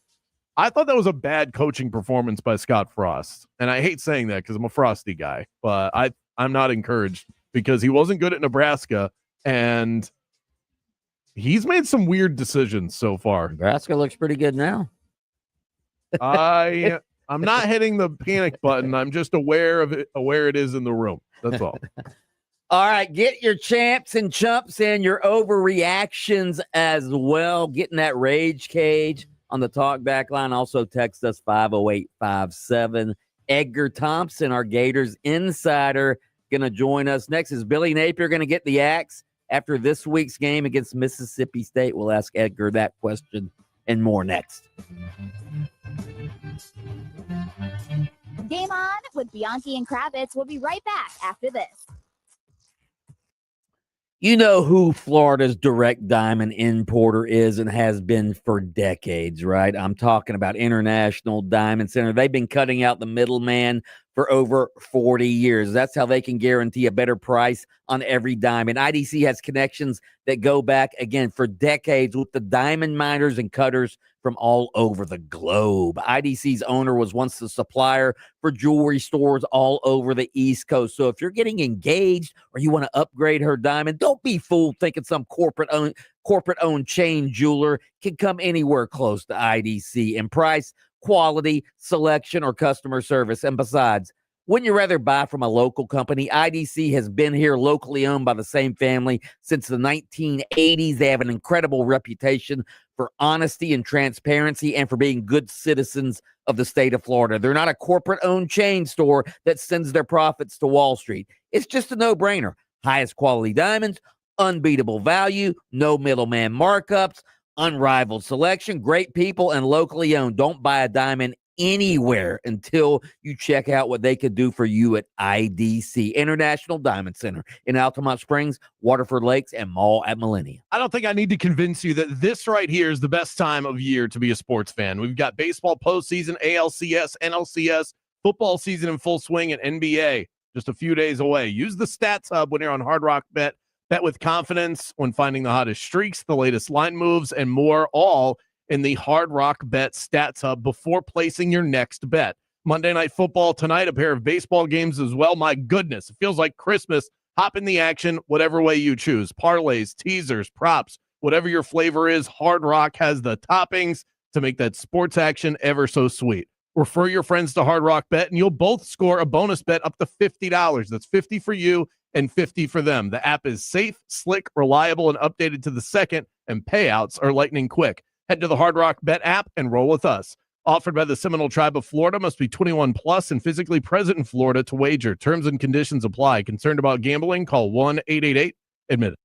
S2: I thought that was a bad coaching performance by Scott Frost. And I hate saying that because I'm a Frosty guy. But I'm not encouraged because he wasn't good at Nebraska. And he's made some weird decisions so far.
S1: Nebraska looks pretty good now.
S2: I'm not hitting the panic button. I'm just aware of it, where it is in the room. That's all.
S1: All right, get your champs and chumps and your overreactions as well. Get in that rage cage on the talk back line. Also text us 50857. Edgar Thompson, our Gators insider, going to join us next. Is Billy Napier going to get the axe after this week's game against Mississippi State? We'll ask Edgar that question and more next.
S10: Game on with Bianchi and Kravitz. We'll be right back after this.
S1: You know who Florida's direct diamond importer is and has been for decades, right? I'm talking about International Diamond Center. They've been cutting out the middleman for over 40 years. That's how they can guarantee a better price on every diamond. IDC has connections that go back, again, for decades with the diamond miners and cutters from all over the globe. IDC's owner was once the supplier for jewelry stores all over the East Coast. So if you're getting engaged or you want to upgrade her diamond, don't be fooled thinking some corporate-owned chain jeweler can come anywhere close to IDC in price, quality, selection, or customer service. And besides, wouldn't you rather buy from a local company? IDC has been here, locally owned by the same family since the 1980s. They have an incredible reputation for honesty and transparency and for being good citizens of the state of Florida. They're not a corporate-owned chain store that sends their profits to Wall Street. It's just a no-brainer. Highest quality diamonds, unbeatable value, no middleman markups, unrivaled selection, great people, and locally owned. Don't buy a diamond anywhere until you check out what they could do for you at IDC, International Diamond Center in Altamont Springs, Waterford Lakes, and Mall at Millennium.
S2: I don't think I need to convince you that this right here is the best time of year to be a sports fan. We've got baseball postseason, ALCS, NLCS, football season in full swing, and NBA just a few days away. Use the Stats Hub when you're on Hard Rock Bet. Bet with confidence when finding the hottest streaks, the latest line moves, and more, all in the Hard Rock Bet Stats Hub before placing your next bet. Monday Night Football tonight, a pair of baseball games as well. My goodness, it feels like Christmas. Hop in the action whatever way you choose. Parlays, teasers, props, whatever your flavor is, Hard Rock has the toppings to make that sports action ever so sweet. Refer your friends to Hard Rock Bet, and you'll both score a bonus bet up to $50. That's $50 for you and $50 for them. The app is safe, slick, reliable, and updated to the second, and payouts are lightning quick. Head to the Hard Rock Bet app and roll with us. Offered by the Seminole Tribe of Florida. Must be 21 plus and physically present in Florida to wager. Terms and conditions apply. Concerned about gambling? Call 1-888-ADMIT-IT.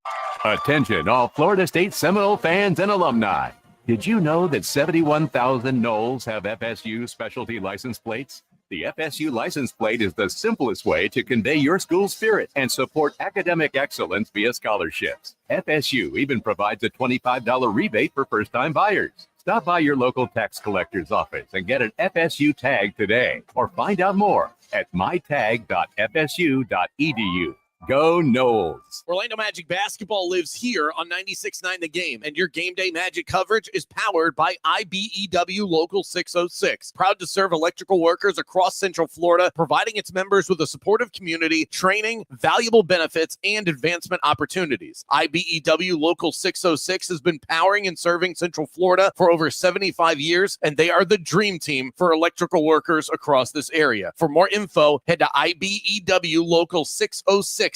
S11: Attention, all Florida State Seminole fans and alumni. Did you know that 71,000 Noles have FSU specialty license plates? The FSU license plate is the simplest way to convey your school spirit and support academic excellence via scholarships. FSU even provides a $25 rebate for first-time buyers. Stop by your local tax collector's office and get an FSU tag today, or find out more at mytag.fsu.edu. Go Noles.
S12: Orlando Magic basketball lives here on 96.9 The Game, and your game day Magic coverage is powered by IBEW Local 606. Proud to serve electrical workers across Central Florida, providing its members with a supportive community, training, valuable benefits, and advancement opportunities. IBEW Local 606 has been powering and serving Central Florida for over 75 years, and they are the dream team for electrical workers across this area. For more info, head to IBEWLocal606.org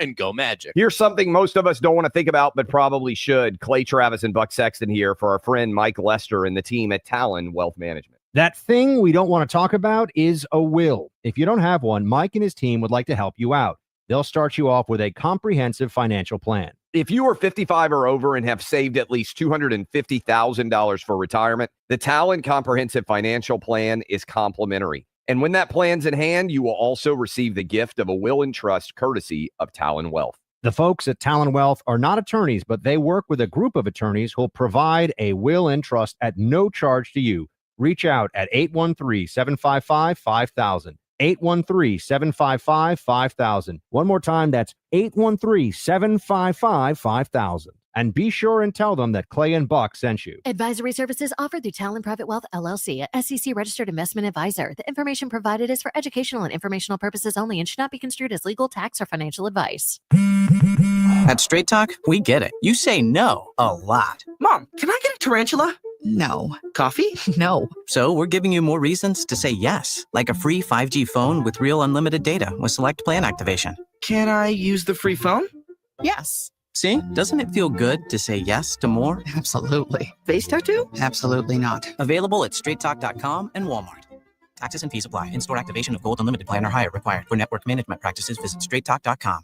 S12: and go Magic.
S13: Here's something most of us don't want to think about, but probably should. Clay Travis and Buck Sexton here for our friend Mike Lester and the team at Talon Wealth Management.
S14: That thing we don't want to talk about is a will. If you don't have one, Mike and his team would like to help you out. They'll start you off with a comprehensive financial plan.
S13: If you are 55 or over and have saved at least $250,000 for retirement, the Talon Comprehensive Financial Plan is complimentary. And when that plan's in hand, you will also receive the gift of a will and trust courtesy of Talon Wealth.
S14: The folks at Talon Wealth are not attorneys, but they work with a group of attorneys who'll provide a will and trust at no charge to you. Reach out at 813-755-5000. 813-755-5000. One more time, that's 813-755-5000. And be sure and tell them that Clay and Buck sent you.
S15: Advisory services offered through Talon Private Wealth, LLC, a SEC-registered investment advisor. The information provided is for educational and informational purposes only and should not be construed as legal, tax, or financial advice.
S16: At Straight Talk, we get it. You say no a lot.
S17: Mom, can I get a tarantula? No. Coffee?
S16: No. So we're giving you more reasons to say yes, like a free 5G phone with real unlimited data with select plan activation.
S17: Can I use the free phone?
S16: Yes. See, doesn't it feel good to say yes to more?
S17: Absolutely. Face tattoo? Absolutely not.
S16: Available at straighttalk.com and Walmart. Taxes and fees apply. In-store activation of Gold Unlimited plan or higher required. For network management practices, visit straighttalk.com.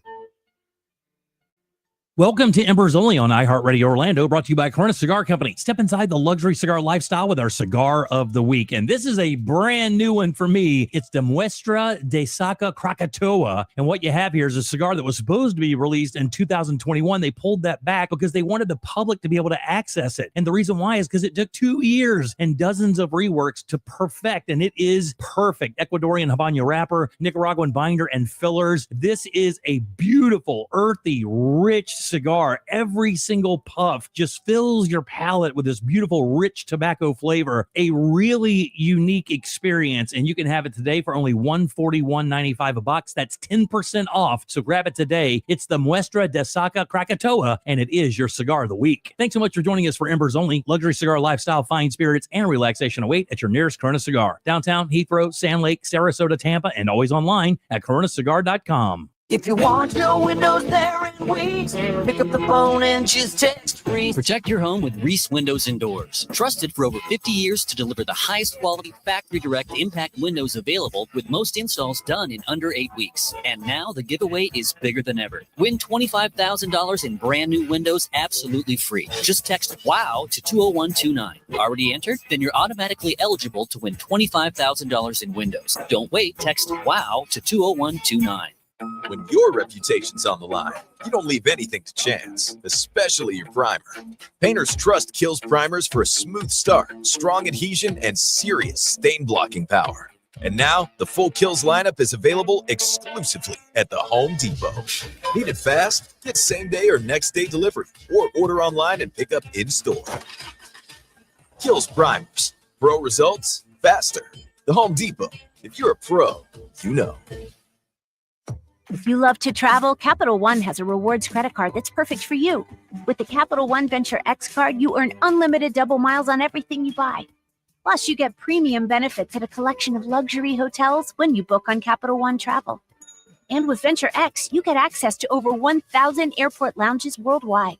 S26: Welcome to Embers Only on iHeartRadio Orlando, brought to you by Corona Cigar Company. Step inside the luxury cigar lifestyle with our cigar of the week. And this is a brand new one for me. It's the Muestra de Saca Krakatoa. And what you have here is a cigar that was supposed to be released in 2021. They pulled that back because they wanted the public to be able to access it. And the reason why is because it took 2 years and dozens of reworks to perfect. And it is perfect. Ecuadorian Habano wrapper, Nicaraguan binder, and fillers. This is a beautiful, earthy, rich cigar. Every single puff just fills your palate with this beautiful, rich tobacco flavor. A really unique experience, and you can have it today for only $141.95 a box. That's 10% off, so grab it today. It's the Muestra de Saca Krakatoa, and it is your cigar of the week. Thanks so much for joining us for Embers Only. Luxury cigar lifestyle, fine spirits, and relaxation await at your nearest Corona Cigar. Downtown, Heathrow, Sand Lake, Sarasota, Tampa, and always online at coronacigar.com.
S27: If you want no windows there in Reese, pick up the phone and just text Reese.
S28: Protect your home with Reese Windows and Doors. Trusted for over 50 years to deliver the highest quality factory direct impact windows available, with most installs done in under 8 weeks. And now the giveaway is bigger than ever. Win $25,000 in brand new windows absolutely free. Just text WOW to 20129. Already entered? Then you're automatically eligible to win $25,000 in windows. Don't wait. Text WOW to 20129.
S29: When your reputation's on the line, you don't leave anything to chance, especially your primer. Painter's Trust kills primers for a smooth start, strong adhesion, and serious stain-blocking power. And now, the full Kills lineup is available exclusively at the Home Depot. Need it fast? Get same-day or next-day delivery, or order online and pick up in-store. Kills primers. Pro results, faster. The Home Depot. If you're a pro, you know.
S10: If you love to travel, Capital One has a rewards credit card that's perfect for you. With the Capital One Venture X card, you earn unlimited double miles on everything you buy. Plus, you get premium benefits at a collection of luxury hotels when you book on Capital One Travel. And with Venture X, you get access to over 1,000 airport lounges worldwide.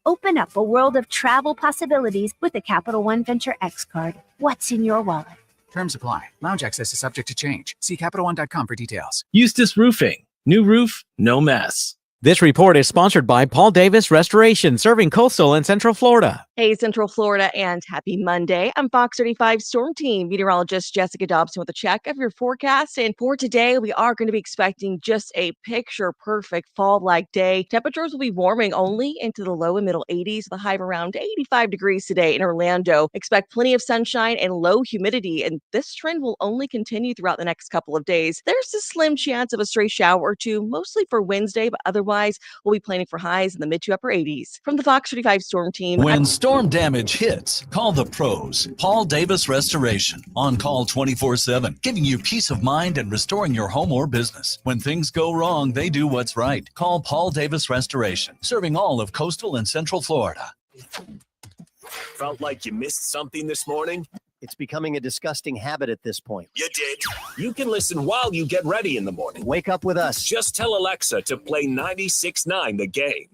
S10: Open up a world of travel possibilities with the Capital One Venture X card. What's in your wallet?
S30: Terms apply. Lounge access is subject to change. See CapitalOne.com for details.
S31: Eustace Roofing. New roof, no mess.
S32: This report is sponsored by Paul Davis Restoration, serving coastal and central Florida.
S33: Hey, Central Florida, and happy Monday. I'm Fox 35 Storm Team meteorologist Jessica Dobson with a check of your forecast. And for today, we are going to be expecting just a picture-perfect fall-like day. Temperatures will be warming only into the low and middle 80s, with a high of around 85 degrees today in Orlando. Expect plenty of sunshine and low humidity, and this trend will only continue throughout the next couple of days. There's a slim chance of a stray shower or two, mostly for Wednesday, but otherwise, we'll be planning for highs in the mid to upper 80s. From the Fox 35 Storm Team.
S34: When storm damage hits, call the pros. Paul Davis Restoration. On call 24/7, giving you peace of mind and restoring your home or business. When things go wrong, they do what's right. Call Paul Davis Restoration, serving all of coastal and central Florida.
S9: Felt like you missed something this morning?
S3: It's becoming a disgusting habit at this point.
S9: You did. You can listen while you get ready in the morning.
S3: Wake up with us.
S9: Just tell Alexa to play 96.9 The Game.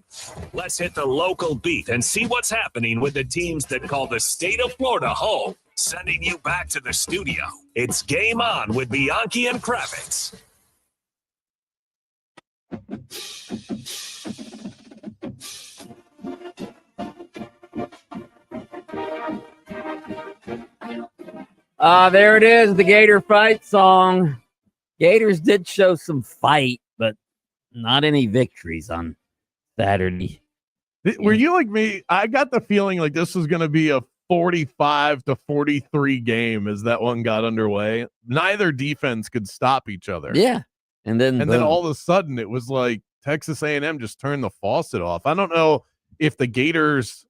S9: Let's hit the local beat and see what's happening with the teams that call the state of Florida home. Sending you back to the studio. It's Game On with Bianchi and Kravitz.
S1: There it is, the Gator fight song. Gators did show some fight, but not any victories on Saturday.
S2: Were you like me? I got the feeling like this was going to be a 45-43 game as that one got underway. Neither defense could stop each other.
S1: Yeah. And then
S2: all of a sudden it was like Texas A&M just turned the faucet off. I don't know if the Gators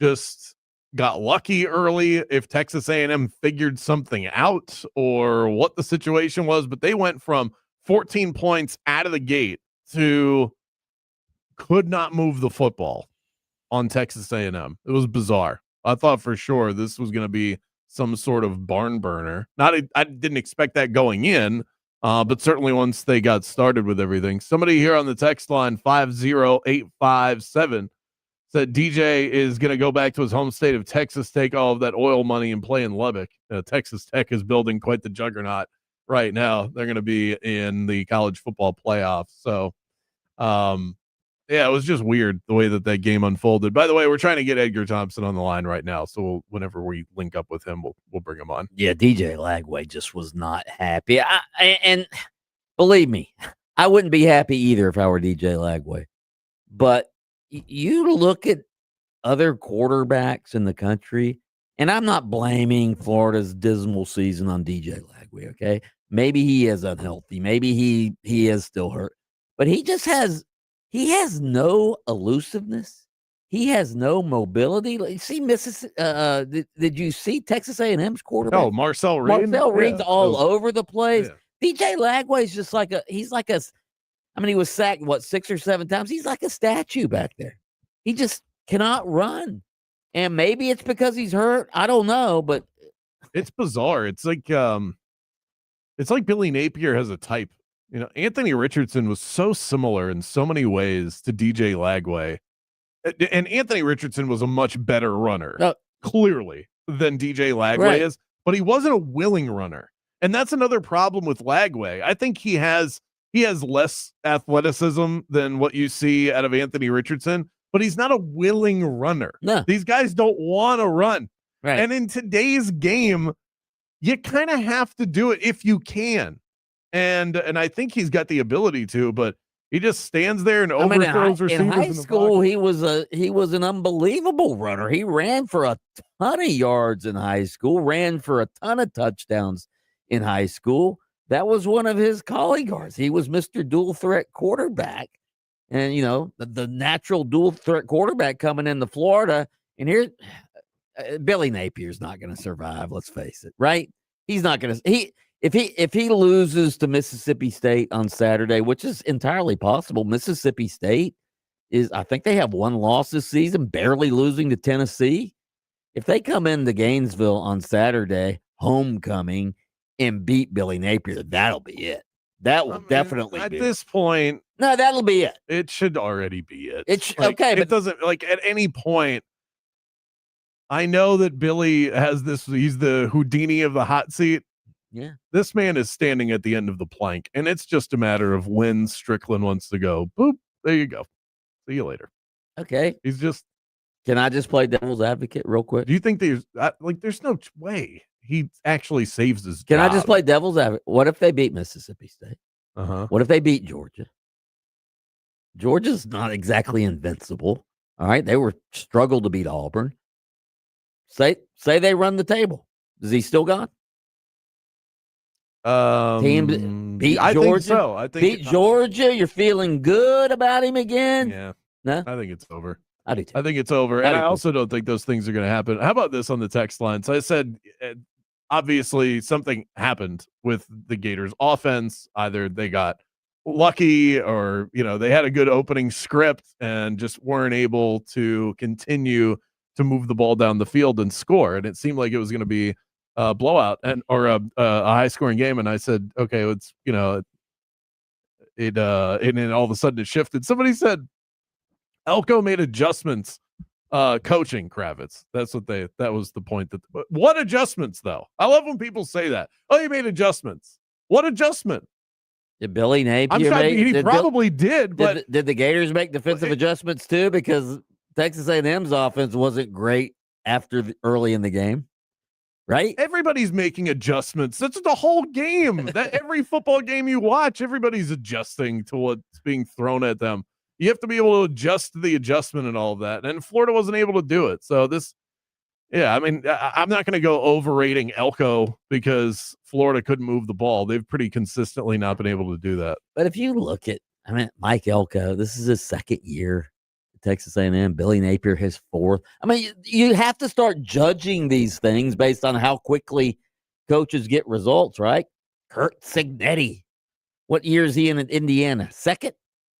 S2: just got lucky early, if Texas A&M figured something out or what the situation was, but they went from 14 points out of the gate to could not move the football on Texas A&M. It was bizarre. I thought for sure this was going to be some sort of barn burner. I didn't expect that going in, but certainly once they got started with everything. Somebody here on the text line, 50857, said DJ is going to go back to his home state of Texas, take all of that oil money and play in Lubbock. Texas Tech is building quite the juggernaut right now. They're going to be in the college football playoffs. So, yeah, it was just weird the way that game unfolded. By the way, we're trying to get Edgar Thompson on the line right now. So whenever we link up with him, we'll bring him on.
S1: Yeah, DJ Lagway just was not happy. And believe me, I wouldn't be happy either if I were DJ Lagway. But you look at other quarterbacks in the country, and I'm not blaming Florida's dismal season on DJ Lagway, okay? Maybe he is unhealthy. Maybe he is still hurt. But he has no elusiveness. He has no mobility. See, Mississippi. Did you see Texas A&M's quarterback?
S2: Oh, Marcel Reed.
S1: Marcel Reed's all over the place. Yeah. DJ Lagway's just he was sacked, 6 or 7 times? He's like a statue back there. He just cannot run. And maybe it's because he's hurt. I don't know, but
S2: it's bizarre. It's like Billy Napier has a type. You know, Anthony Richardson was so similar in so many ways to DJ Lagway. And Anthony Richardson was a much better runner, clearly, than DJ Lagway is. But he wasn't a willing runner. And that's another problem with Lagway. I think he has less athleticism than what you see out of Anthony Richardson, but he's not a willing runner.
S1: No.
S2: These guys don't want to run.
S1: Right.
S2: And in today's game, you kind of have to do it if you can. And I think he's got the ability to, but he just stands there and overthrows receivers.
S1: In high school, he was an unbelievable runner. He ran for a ton of yards in high school, ran for a ton of touchdowns in high school. That was one of his calling cards. He was Mr. Dual Threat Quarterback. And, you know, the natural dual threat quarterback coming into Florida. And here, Billy Napier's not going to survive. Let's face it, right? He's not going to. If he loses to Mississippi State on Saturday, which is entirely possible, Mississippi State I think they have one loss this season, barely losing to Tennessee. If they come into Gainesville on Saturday, homecoming, and beat Billy Napier, that'll be it. That will definitely
S2: at
S1: be
S2: this point.
S1: No, that'll be it.
S2: It should already be it.
S1: Okay,
S2: but it doesn't at any point. I know that Billy has this. He's the Houdini of the hot seat.
S1: Yeah,
S2: this man is standing at the end of the plank, and it's just a matter of when Strickland wants to go. Boop, there you go. See you later.
S1: Okay,
S2: he's just.
S1: Can I just play devil's advocate real quick?
S2: Do you think there's no way he actually saves his job?
S1: Can I just play devil's advocate? What if they beat Mississippi State? What if they beat Georgia? Georgia's not exactly invincible. All right, they struggled to beat Auburn. Say they run the table. Is he still gone? Team beat Georgia.
S2: I think so. I think
S1: beat Georgia. You're feeling good about him again?
S2: Yeah.
S1: No,
S2: I think it's over.
S1: I do too.
S2: I think it's over. And I also don't think those things are going to happen. How about this on the text line? So I said, obviously something happened with the Gators offense. Either they got lucky or, they had a good opening script and just weren't able to continue to move the ball down the field and score. And it seemed like it was going to be blowout or a high scoring game, and I said, okay, it's and then all of a sudden it shifted. Somebody said Elko made adjustments coaching Kravitz. That was the point. What adjustments though? I love when people say that. Oh, you made adjustments. What adjustment?
S1: Did Billy Napier
S2: I'm sure he probably did, but
S1: did the Gators make defensive adjustments too? Because Texas A&M's offense wasn't great early in the game, right?
S2: Everybody's making adjustments. That's the whole game. That every football game you watch, everybody's adjusting to what's being thrown at them. You have to be able to adjust to the adjustment and all of that. And Florida wasn't able to do it. So I'm not going to go overrating Elko because Florida couldn't move the ball. They've pretty consistently not been able to do that.
S1: But if you look at, Mike Elko, this is his second year at Texas A&M. Billy Napier, his fourth. You have to start judging these things based on how quickly coaches get results, right? Kurt Cignetti, what year is he in Indiana? Second?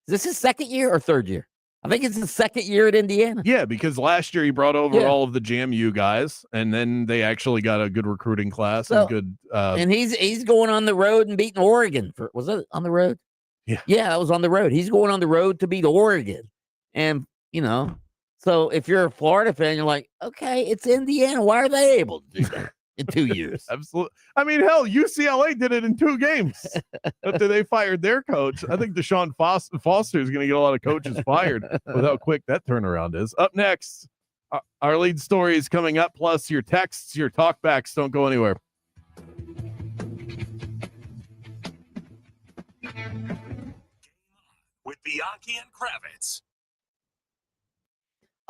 S1: Is this his second year or third year? I think it's his second year at Indiana.
S2: Yeah, because last year he brought over all of the JMU guys, and then they actually got a good recruiting class and good.
S1: And he's going on the road and beating Oregon. Was it on the road? Yeah, that was on the road. He's going on the road to beat Oregon, and so if you're a Florida fan, you're like, okay, it's Indiana. Why are they able to do that in 2 years?
S2: Absolutely. Hell, UCLA did it in 2 games after they fired their coach. I think Deshaun Foster is going to get a lot of coaches fired with how quick that turnaround is. Up next, our lead story is coming up, plus your texts, your talkbacks. Don't go anywhere.
S9: With Bianchi and Kravitz.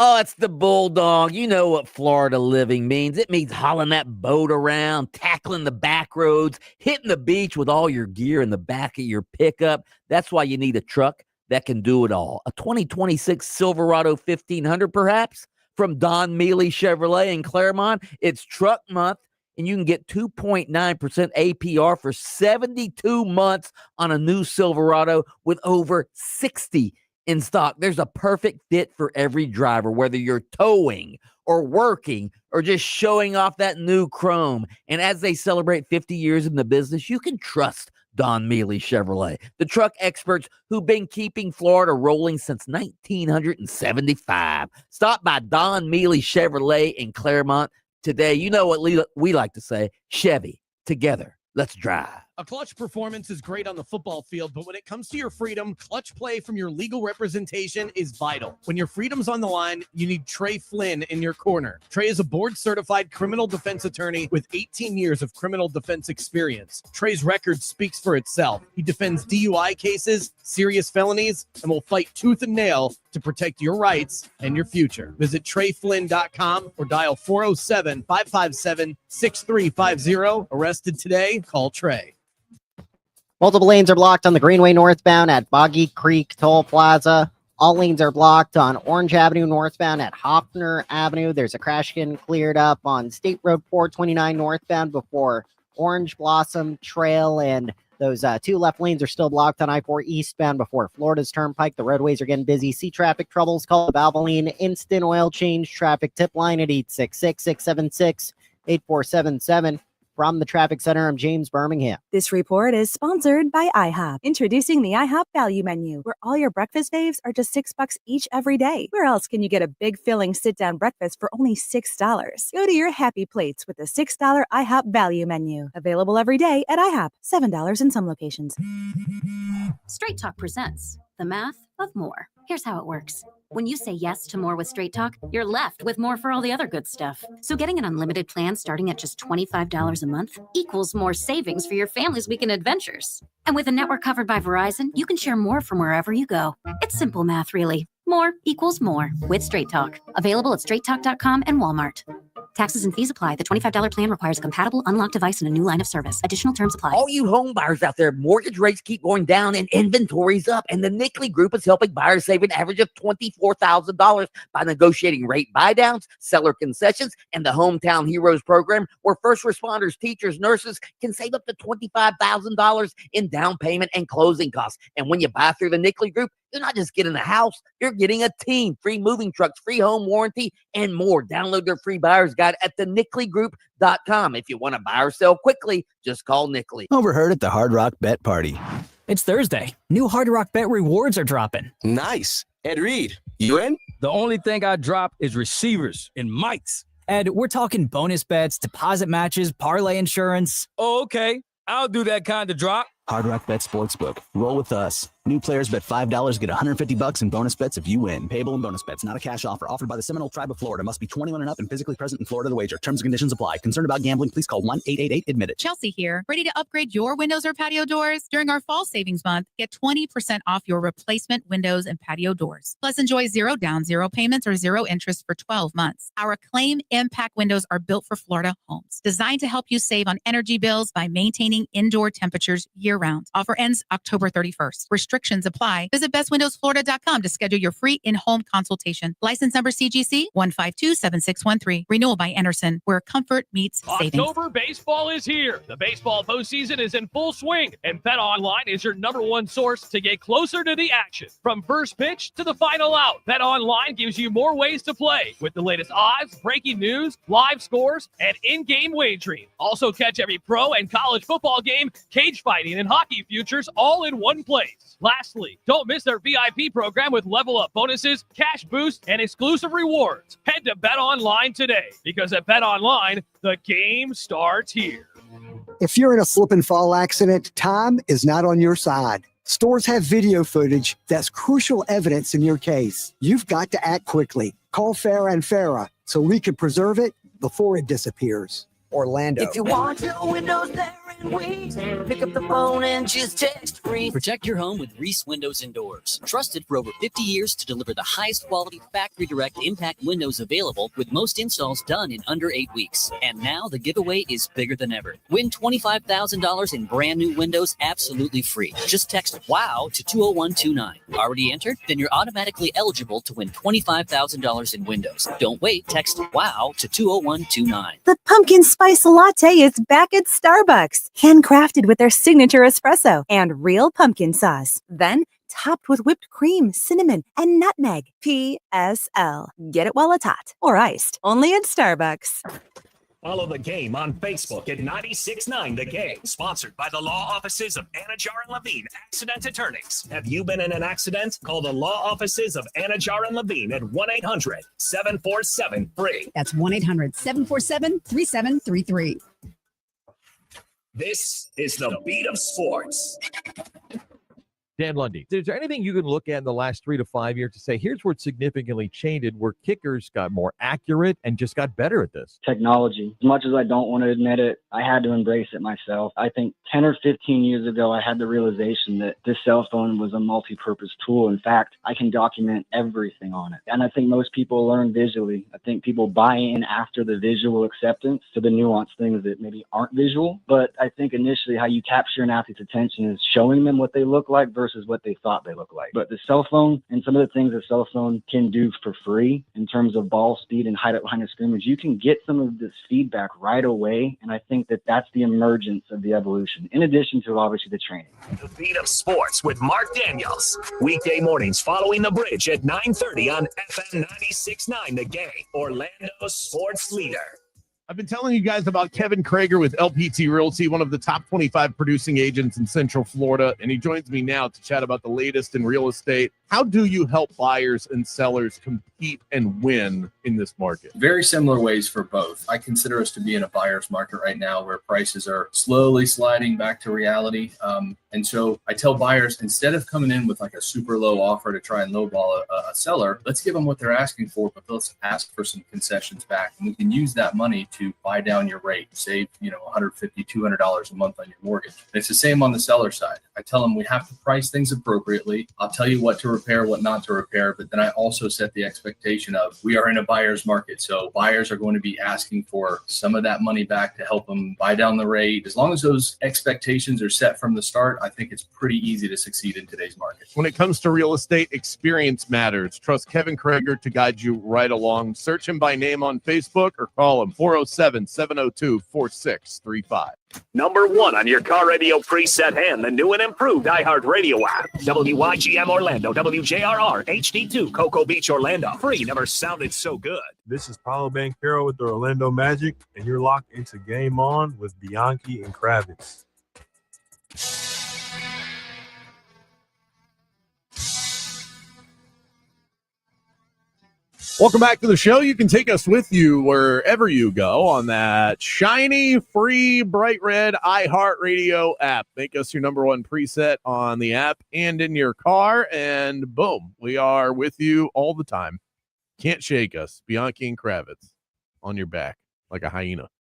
S1: Oh, it's the Bulldog. You know what Florida living means. It means hauling that boat around, tackling the back roads, hitting the beach with all your gear in the back of your pickup. That's why you need a truck that can do it all. A 2026 Silverado 1500, perhaps, from Don Mealy Chevrolet in Claremont. It's truck month, and you can get 2.9% APR for 72 months on a new Silverado with over 60 in stock. There's a perfect fit for every driver, whether you're towing or working or just showing off that new chrome. And as they celebrate 50 years in the business, you can trust Don Mealy Chevrolet, the truck experts who've been keeping Florida rolling since 1975. Stop by Don Mealy Chevrolet in Claremont today. You know what we like to say, Chevy, together, let's drive.
S12: A clutch performance is great on the football field, but when it comes to your freedom, clutch play from your legal representation is vital. When your freedom's on the line, you need Trey Flynn in your corner. Trey is a board-certified criminal defense attorney with 18 years of criminal defense experience. Trey's record speaks for itself. He defends DUI cases, serious felonies, and will fight tooth and nail to protect your rights and your future. Visit TreyFlynn.com or dial 407-557-6350. Arrested today? Call Trey.
S4: Multiple lanes are blocked on the Greenway northbound at Boggy Creek Toll Plaza. All lanes are blocked on Orange Avenue northbound at Hoffner Avenue. There's a crash getting cleared up on State Road 429 northbound before Orange Blossom Trail, and those 2 left lanes are still blocked on I-4 eastbound before Florida's Turnpike. The roadways are getting busy. See traffic troubles? Call the Valvoline Instant Oil Change Traffic Tip Line at 866-676-8477. From the Traffic Center, I'm James Birmingham.
S5: This report is sponsored by IHOP. Introducing the IHOP Value Menu, where all your breakfast faves are just $6 each every day. Where else can you get a big filling sit-down breakfast for only $6? Go to your happy plates with the $6 IHOP Value Menu. Available every day at IHOP. $7 in some locations.
S15: Straight Talk presents the math of more. Here's how it works. When you say yes to more with Straight Talk, you're left with more for all the other good stuff. So getting an unlimited plan starting at just $25 a month equals more savings for your family's weekend adventures. And with a network covered by Verizon, you can share more from wherever you go. It's simple math, really. More equals more with Straight Talk. Available at straighttalk.com and Walmart. Taxes and fees apply. The $25 plan requires a compatible unlocked device and a new line of service. Additional terms apply.
S1: All you home buyers out there, mortgage rates keep going down and inventory's up. And the Nickley Group is helping buyers save an average of $24,000 by negotiating rate buydowns, seller concessions, and the Hometown Heroes program, where first responders, teachers, nurses can save up to $25,000 in down payment and closing costs. And when you buy through the Nickley Group, You're not just getting a house, you're getting a team, free moving trucks, free home warranty, and more. Download their free buyer's guide at thenicklygroup.com. If you want to buy or sell quickly, just call Nickley.
S6: Overheard at the Hard Rock Bet Party.
S7: It's Thursday. New Hard Rock Bet rewards are dropping.
S6: Nice. Ed Reed, you in?
S8: The only thing I drop is receivers and mics.
S7: Ed, we're talking bonus bets, deposit matches, parlay insurance.
S8: Oh, okay. I'll do that kind of drop.
S6: Hard Rock Bet Sportsbook. Roll with us. New players bet $5, get $150 in bonus bets if you win. Payable in bonus bets, not a cash offer. Offered by the Seminole Tribe of Florida. Must be 21 and up and physically present in Florida to wager. Terms and conditions apply. Concerned about gambling? Please call 1-888-ADMIT-IT.
S11: Chelsea here. Ready to upgrade your windows or patio doors? During our fall savings month, get 20% off your replacement windows and patio doors. Plus, enjoy 0 down, 0 payments, or 0 interest for 12 months. Our Acclaim Impact windows are built for Florida homes, designed to help you save on energy bills by maintaining indoor temperatures year-round. Offer ends October 31st. Restrictions apply. Visit bestwindowsflorida.com to schedule your free in-home consultation. License number CGC 1527613. Renewal by Anderson, where comfort meets savings.
S13: October baseball is here. The baseball postseason is in full swing, and BetOnline is your #1 source to get closer to the action. From first pitch to the final out, BetOnline gives you more ways to play with the latest odds, breaking news, live scores, and in-game wagering. Also catch every pro and college football game, cage fighting, and hockey futures all in one place. Lastly, don't miss their VIP program with level up bonuses, cash boosts, and exclusive rewards. Head to BetOnline today, because at BetOnline, the game starts here.
S14: If you're in a slip and fall accident, time is not on your side. Stores have video footage that's crucial evidence in your case. You've got to act quickly. Call Farah and Farah so we can preserve it before it disappears. Orlando.
S27: If you want your windows there and we pick up the phone and just text free.
S28: Protect your home with Reese Windows and Doors. Trusted for over 50 years to deliver the highest quality factory direct impact windows available, with most installs done in under 8 weeks. And now the giveaway is bigger than ever. Win $25,000 in brand new windows absolutely free. Just text WOW to 20129. Already entered? Then you're automatically eligible to win $25,000 in windows. Don't wait. Text WOW to 20129.
S5: The pumpkin spice latte is back at Starbucks, handcrafted with their signature espresso and real pumpkin sauce. Then topped with whipped cream, cinnamon, and nutmeg. PSL. Get it while it's hot or iced. Only at Starbucks.
S9: Follow the game on Facebook at 96.9 The Game. Sponsored by the law offices of Anajar and Levine, accident attorneys. Have you been in an accident? Call the law offices of Anajar and Levine at 1-800-747-FREE.
S18: That's 1-800-747-3733.
S9: This is the beat of sports.
S19: Dan Lundy, is there anything you can look at in the last 3 to 5 years to say, here's where it significantly changed, where kickers got more accurate and just got better at this?
S20: Technology. As much as I don't want to admit it, I had to embrace it myself. I think 10 or 15 years ago, I had the realization that this cell phone was a multi-purpose tool. In fact, I can document everything on it. And I think most people learn visually. I think people buy in after the visual acceptance to the nuanced things that maybe aren't visual. But I think initially how you capture an athlete's attention is showing them what they look like versus what they thought they look like. But the cell phone and some of the things the cell phone can do for free in terms of ball speed and height up behind the scrimmage, you can get some of this feedback right away. And I think that that's the emergence of the evolution, in addition to obviously the training.
S9: The beat of sports with Mark Daniels. Weekday mornings following the bridge at 9:30 on FM 96.9 The Game, Orlando's sports leader.
S2: I've been telling you guys about Kevin Krager with LPT Realty, one of the top 25 producing agents in Central Florida, and he joins me now to chat about the latest in real estate. How do you help buyers and sellers compete and win in this market?
S21: Very similar ways for both. I consider us to be in a buyer's market right now where prices are slowly sliding back to reality. And so I tell buyers, instead of coming in with like a super low offer to try and lowball a seller, let's give them what they're asking for, but let's ask for some concessions back. And we can use that money to buy down your rate, save, $150, $200 a month on your mortgage. And it's the same on the seller side. I tell them we have to price things appropriately. I'll tell you what to repair, what not to repair, but then I also set the expectation of we are in a buyer's market. So buyers are going to be asking for some of that money back to help them buy down the rate. As long as those expectations are set from the start, I think it's pretty easy to succeed in today's market.
S2: When it comes to real estate, experience matters. Trust Kevin Krager to guide you right along. Search him by name on Facebook or call him 406 707-702-4635.
S9: Number one on your car radio preset and the new and improved iHeartRadio app. WYGM Orlando, WJRR, HD2, Cocoa Beach, Orlando. Free never sounded so good.
S10: This is Paulo Banchero with the Orlando Magic, and you're locked into Game On with Bianchi and Kravitz.
S2: Welcome back to the show. You can take us with you wherever you go on that shiny, free, bright red iHeartRadio app. Make us your number one preset on the app and in your car, and boom, we are with you all the time. Can't shake us. Bianchi and Kravitz on your back like a hyena.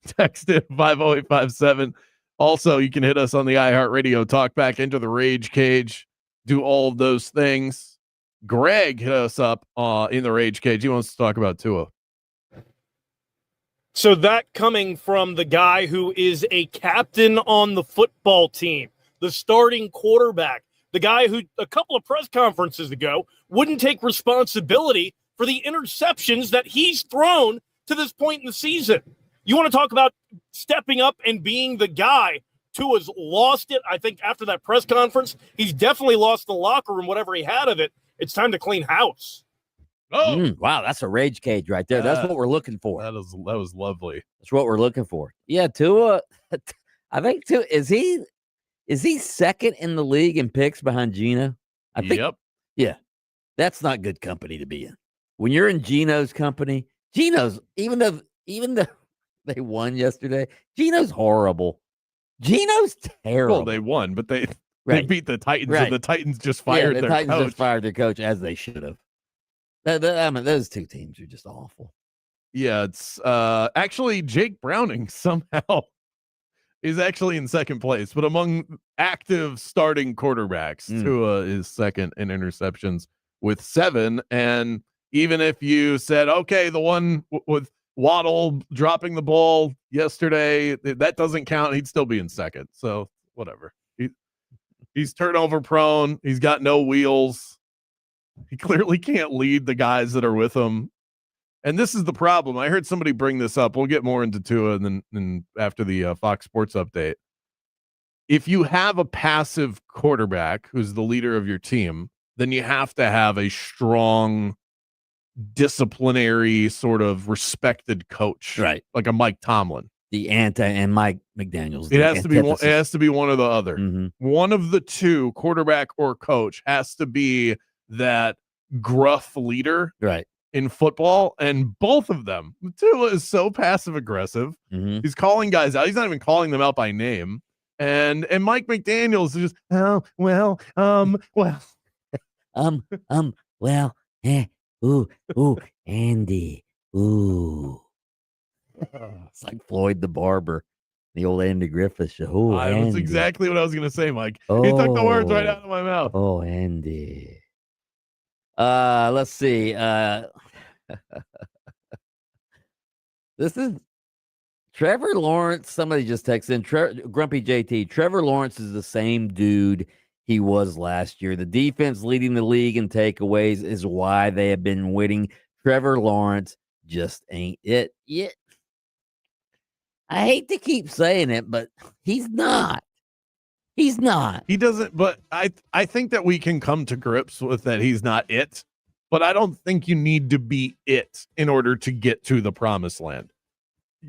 S2: Text it 50857. Also, you can hit us on the iHeartRadio talk back into the Rage Cage. Do all of those things. Greg hit us up in the Rage Cage. He wants to talk about Tua.
S16: So that coming from the guy who is a captain on the football team, the starting quarterback, the guy who a couple of press conferences ago wouldn't take responsibility for the interceptions that he's thrown to this point in the season. You want to talk about stepping up and being the guy. Tua's lost it. I think after that press conference, he's definitely lost the locker room, whatever he had of it. It's time to clean house.
S2: Oh,
S1: wow, that's a Rage Cage right there. That's what we're looking for.
S2: That was lovely.
S1: That's what we're looking for. Yeah, Tua. I think Tua is he second in the league in picks behind Geno? I think.
S2: Yep.
S1: Yeah, that's not good company to be in. When you're in Geno's company, Geno's even though they won yesterday, Geno's horrible. Geno's terrible.
S2: Well, they won, but they beat the Titans,
S1: Right.
S2: and the Titans just fired
S1: the
S2: their
S1: Titans
S2: coach.
S1: just fired their coach as they should have. I mean, those two teams are just awful.
S2: Yeah, it's actually Jake Browning somehow is actually in second place, but among active starting quarterbacks, Tua is second in interceptions with 7. And even if you said, okay, the one with Waddle dropping the ball yesterday, that doesn't count, he'd still be in second. So whatever. He's turnover prone. He's got no wheels. He clearly can't lead the guys that are with him. And this is the problem. I heard somebody bring this up. We'll get more into Tua and then after the Fox Sports update. If you have a passive quarterback who's the leader of your team, then you have to have a strong, disciplinary, sort of respected coach,
S1: right?
S2: Like a Mike Tomlin.
S1: And Mike McDaniels.
S2: It has to be one. It has to be one or the other.
S1: Mm-hmm.
S2: One of the two, quarterback or coach, has to be that gruff leader,
S1: right,
S2: in football. And both of them, Tua is so passive aggressive.
S1: Mm-hmm.
S2: He's calling guys out. He's not even calling them out by name. And Mike McDaniels is just well,
S1: Andy, it's like Floyd the Barber, the old Andy Griffith show. Oh,
S2: That's
S1: Andy.
S2: exactly what I was going to say, Mike. He took the words right out of my mouth.
S1: Oh, Andy. Let's see. This is Trevor Lawrence. Somebody just texted in. Grumpy JT. Trevor Lawrence is the same dude he was last year. The defense leading the league in takeaways is why they have been winning. Trevor Lawrence just ain't it yet. I hate to keep saying it, but he's not. He's not.
S2: He doesn't, but I think that we can come to grips with that he's not it, but I don't think you need to be it in order to get to the promised land.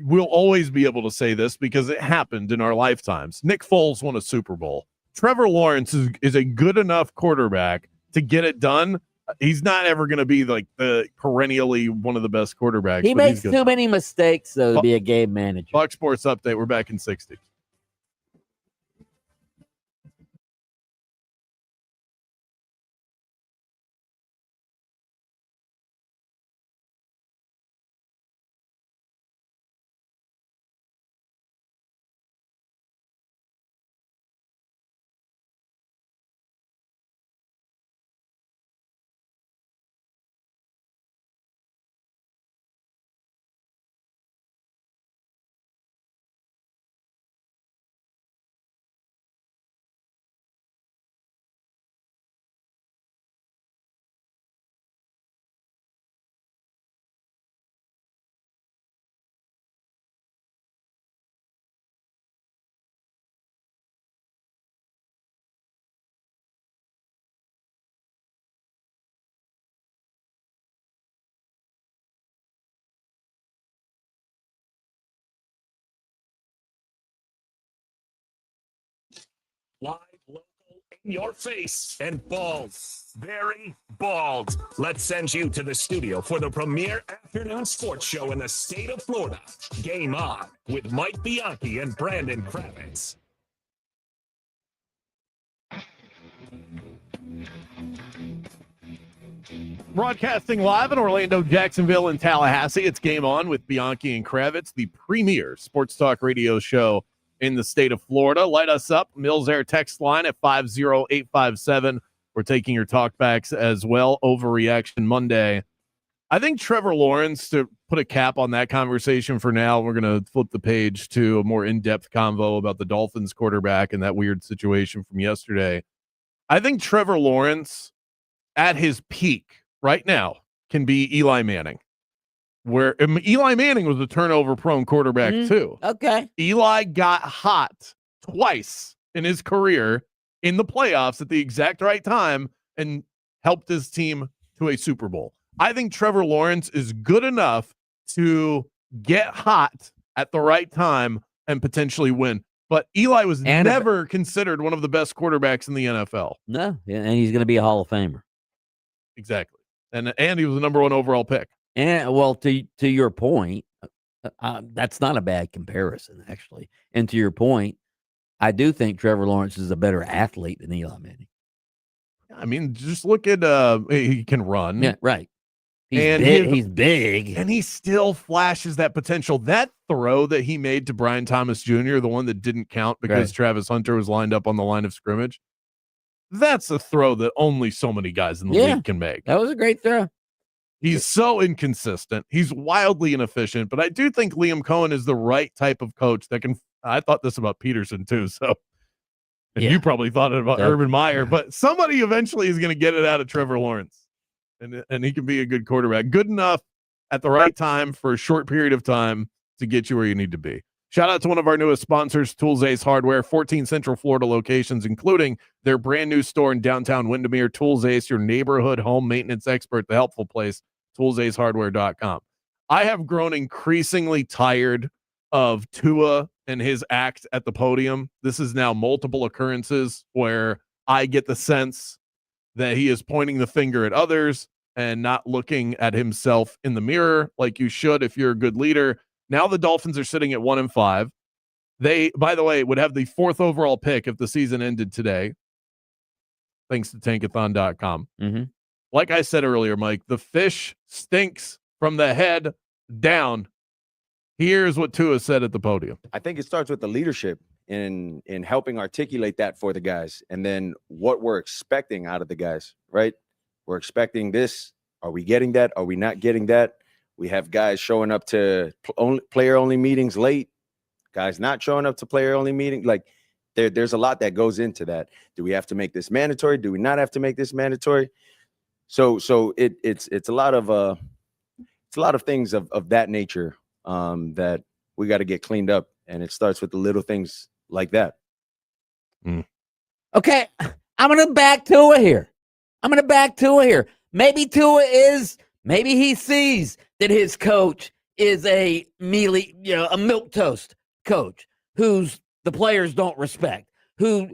S2: We'll always be able to say this because it happened in our lifetimes. Nick Foles won a Super Bowl. Trevor Lawrence is a good enough quarterback to get it done. He's not ever going to be like the perennially one of the best quarterbacks.
S1: He makes too many mistakes, though, to be a game manager.
S2: Fox Sports Update. We're back in 60.
S9: Live, local, in your face, and bald. Very bald. Let's send you to the studio for the premier afternoon sports show in the state of Florida. Game On with Mike Bianchi and Brandon Kravitz.
S2: Broadcasting live in Orlando, Jacksonville, and Tallahassee. It's Game On with Bianchi and Kravitz, the premier sports talk radio show in the state of Florida. Light us up. Mills Air text line at 50857. We're taking your talkbacks as well. Overreaction Monday. I think Trevor Lawrence, to put a cap on that conversation for now, we're going to flip the page to a more in-depth convo about the Dolphins quarterback and that weird situation from yesterday. I think Trevor Lawrence at his peak right now can be Eli Manning, where Eli Manning was a turnover-prone quarterback too.
S1: Okay.
S2: Eli got hot twice in his career in the playoffs at the exact right time and helped his team to a Super Bowl. I think Trevor Lawrence is good enough to get hot at the right time and potentially win. But Eli was never considered one of the best quarterbacks in the NFL.
S1: No, and he's going to be a Hall of Famer.
S2: Exactly. And he was the number 1 overall pick.
S1: And well, to your point, that's not a bad comparison, actually. And to your point, I do think Trevor Lawrence is a better athlete than Eli Manning.
S2: I mean, just look at he can run.
S1: Yeah, right. He's big.
S2: And he still flashes that potential. That throw that he made to Brian Thomas Jr., the one that didn't count because Travis Hunter was lined up on the line of scrimmage, that's a throw that only so many guys in the league can make.
S1: That was a great throw.
S2: He's so inconsistent. He's wildly inefficient. But I do think Liam Cohen is the right type of coach that can. I thought this about Peterson too. So, and you probably thought it about Urban Meyer. But somebody eventually is going to get it out of Trevor Lawrence, and he can be a good quarterback, good enough at the right time for a short period of time to get you where you need to be. Shout out to one of our newest sponsors, Tools Ace Hardware, 14 Central Florida locations, including their brand new store in downtown Windermere. Tools Ace, your neighborhood home maintenance expert, the helpful place, toolsacehardware.com. I have grown increasingly tired of Tua and his act at the podium. This is now multiple occurrences where I get the sense that he is pointing the finger at others and not looking at himself in the mirror like you should if you're a good leader. Now the Dolphins are sitting at 1-5. They, by the way, would have the 4th overall pick if the season ended today, thanks to tankathon.com. Like I said earlier, Mike, the fish stinks from the head down. Here's what Tua said at the podium.
S3: I think it starts with the leadership in helping articulate that for the guys, and then what we're expecting out of the guys, right? We're expecting this. Are we getting that? Are we not getting that? We have guys showing up to player-only meetings late, guys not showing up to player-only meetings. Like, there's a lot that goes into that. Do we have to make this mandatory? Do we not have to make this mandatory? So it's a lot of things of that nature that we got to get cleaned up, and it starts with the little things like that.
S1: Okay, I'm gonna back Tua here. Maybe maybe he sees that his coach is a milk toast coach who's the players don't respect, who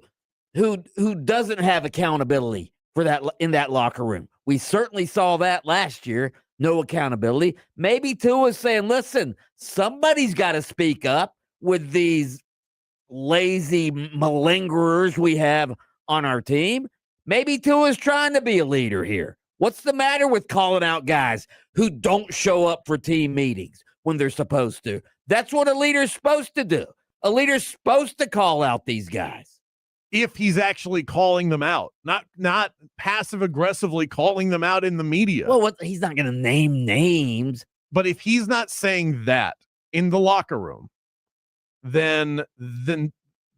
S1: doesn't have accountability for that in that locker room. We certainly saw that last year. No accountability. Maybe Tua's saying, listen, somebody's got to speak up with these lazy malingerers we have on our team. Maybe Tua's trying to be a leader here. What's the matter with calling out guys who don't show up for team meetings when they're supposed to? That's what a leader's supposed to do. A leader's supposed to call out these guys.
S2: If he's actually calling them out, not passive aggressively calling them out in the media.
S1: Well, he's not going to name names.
S2: But if he's not saying that in the locker room, then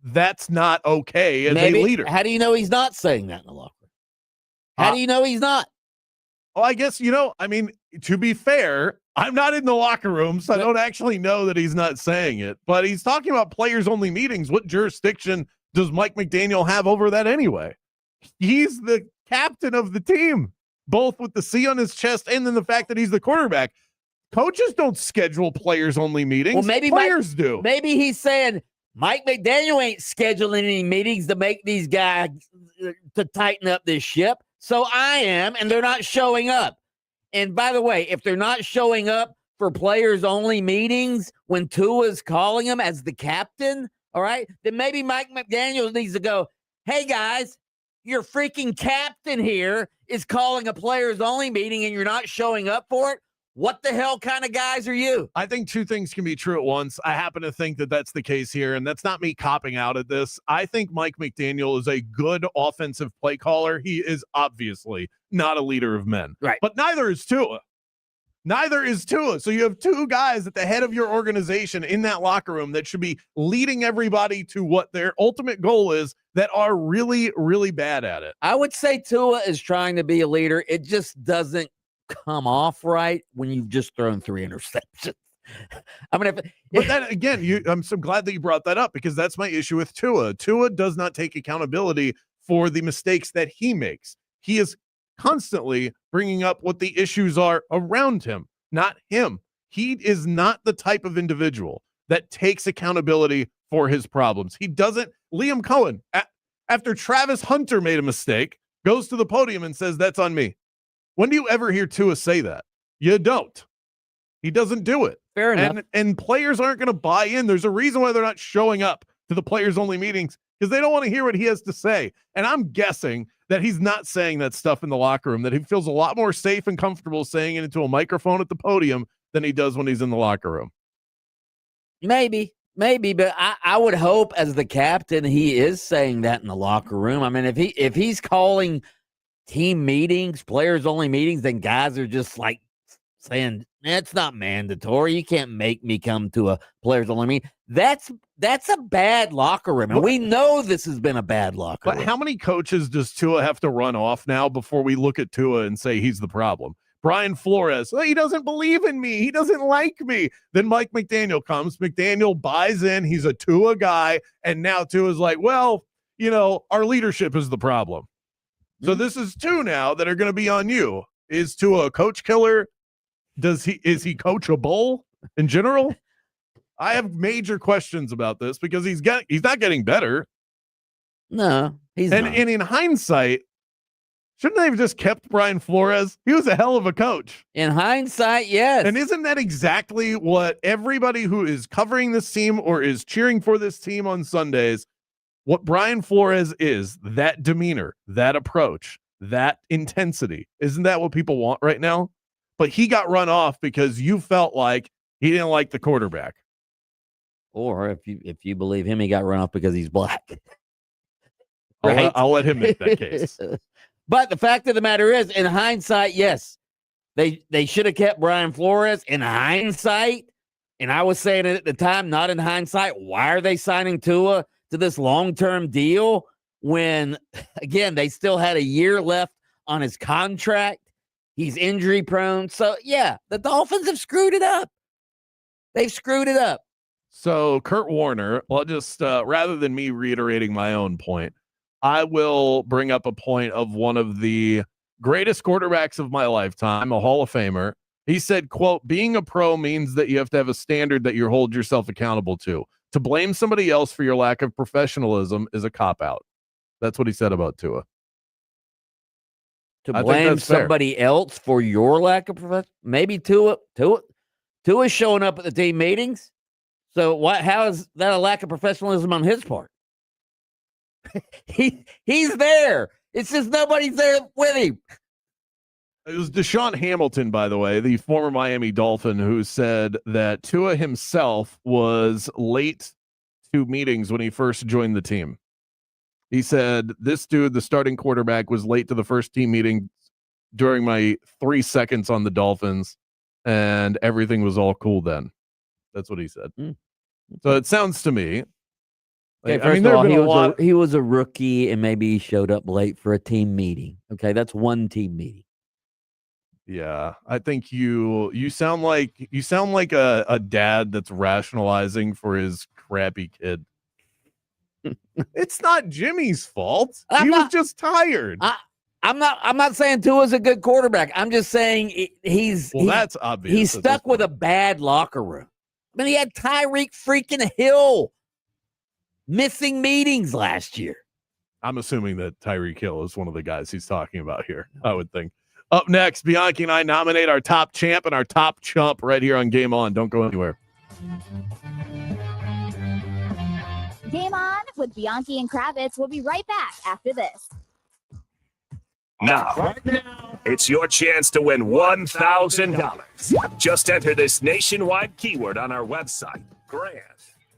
S2: that's not okay as a leader.
S1: How do you know he's not saying that in the locker room? How do you know he's not?
S2: Oh, I guess, to be fair, I'm not in the locker room, so I don't actually know that he's not saying it. But he's talking about players-only meetings. What jurisdiction does Mike McDaniel have over that anyway? He's the captain of the team, both with the C on his chest and then the fact that he's the quarterback. Coaches don't schedule players-only meetings.
S1: Well, maybe
S2: players do.
S1: Maybe he's saying, Mike McDaniel ain't scheduling any meetings to make these guys to tighten up this ship. So I am, and they're not showing up. And by the way, if they're not showing up for players-only meetings when Tua's calling them as the captain, all right, then maybe Mike McDaniel needs to go, hey, guys, your freaking captain here is calling a players-only meeting and you're not showing up for it. What the hell kind of guys are you?
S2: I think two things can be true at once. I happen to think that that's the case here, and that's not me copping out at this. I think Mike McDaniel is a good offensive play caller. He is obviously not a leader of men.
S1: Right.
S2: But neither is Tua. Neither is Tua. So you have two guys at the head of your organization in that locker room that should be leading everybody to what their ultimate goal is that are really, really bad at it.
S1: I would say Tua is trying to be a leader. It just doesn't come off right when you've just thrown 3 interceptions. I mean,
S2: but then again, I'm so glad that you brought that up because that's my issue with Tua. Tua does not take accountability for the mistakes that he makes. He is constantly bringing up what the issues are around him, not him. He is not the type of individual that takes accountability for his problems. He doesn't. Liam Cohen, after Travis Hunter made a mistake, goes to the podium and says, that's on me. When do you ever hear Tua say that? You don't. He doesn't do it.
S1: Fair enough.
S2: And players aren't going to buy in. There's a reason why they're not showing up to the players-only meetings because they don't want to hear what he has to say. And I'm guessing that he's not saying that stuff in the locker room, that he feels a lot more safe and comfortable saying it into a microphone at the podium than he does when he's in the locker room.
S1: Maybe, but I would hope as the captain he is saying that in the locker room. I mean, if he's calling team meetings, players only meetings, then guys are just like saying it's not mandatory. You can't make me come to a players only meeting. That's a bad locker room, and we know this has been a bad locker room.
S2: But how many coaches does Tua have to run off now before we look at Tua and say he's the problem? Brian Flores, he doesn't believe in me. He doesn't like me. Then Mike McDaniel comes. McDaniel buys in. He's a Tua guy, and now Tua's like, well, our leadership is the problem. So this is 2 now that are going to be on you. Is Tua a coach killer? Is he coachable in general? I have major questions about this because he's not getting better.
S1: No, he's not.
S2: And in hindsight, shouldn't they have just kept Brian Flores? He was a hell of a coach.
S1: In hindsight, yes.
S2: And isn't that exactly what everybody who is covering this team or is cheering for this team on Sundays, what Brian Flores is, that demeanor, that approach, that intensity. Isn't that what people want right now? But he got run off because you felt like he didn't like the quarterback.
S1: Or if you believe him, he got run off because he's black.
S2: Right? I'll let him make that case.
S1: But the fact of the matter is, in hindsight, yes, they should have kept Brian Flores. In hindsight, and I was saying it at the time, not in hindsight, why are they signing Tua to this long-term deal when, again, they still had a year left on his contract? He's injury prone. So, yeah, the Dolphins have screwed it up. They've screwed it up.
S2: So, Kurt Warner, well, just rather than me reiterating my own point, I will bring up a point of one of the greatest quarterbacks of my lifetime, a Hall of Famer. He said, quote, being a pro means that you have to have a standard that you hold yourself accountable to. To blame somebody else for your lack of professionalism is a cop-out. That's what he said about Tua.
S1: To blame somebody else for your lack of professionalism? Maybe Tua's showing up at the team meetings. So how is that a lack of professionalism on his part? He's there. It's just nobody's there with him.
S2: It was Deshaun Hamilton, by the way, the former Miami Dolphin, who said that Tua himself was late to meetings when he first joined the team. He said, this dude, the starting quarterback, was late to the first team meeting during my 3 seconds on the Dolphins, and everything was all cool then. That's what he said. So it sounds to me.
S1: Okay, first of all, he was a rookie, and maybe he showed up late for a team meeting. Okay, that's one team meeting.
S2: Yeah, I think you sound like a dad that's rationalizing for his crappy kid. It's not Jimmy's fault. He was just tired.
S1: I'm not saying Tua's a good quarterback. I'm just saying
S2: that's obvious.
S1: He's stuck with a bad locker room. I mean, he had Tyreek freaking Hill missing meetings last year.
S2: I'm assuming that Tyreek Hill is one of the guys he's talking about here, I would think. Up next, Bianchi and I nominate our top champ and our top chump right here on Game On. Don't go anywhere.
S12: Game On with Bianchi and Kravitz. We'll be right back after this.
S9: Now, it's your chance to win $1,000. Just enter this nationwide keyword on our website, GRAND.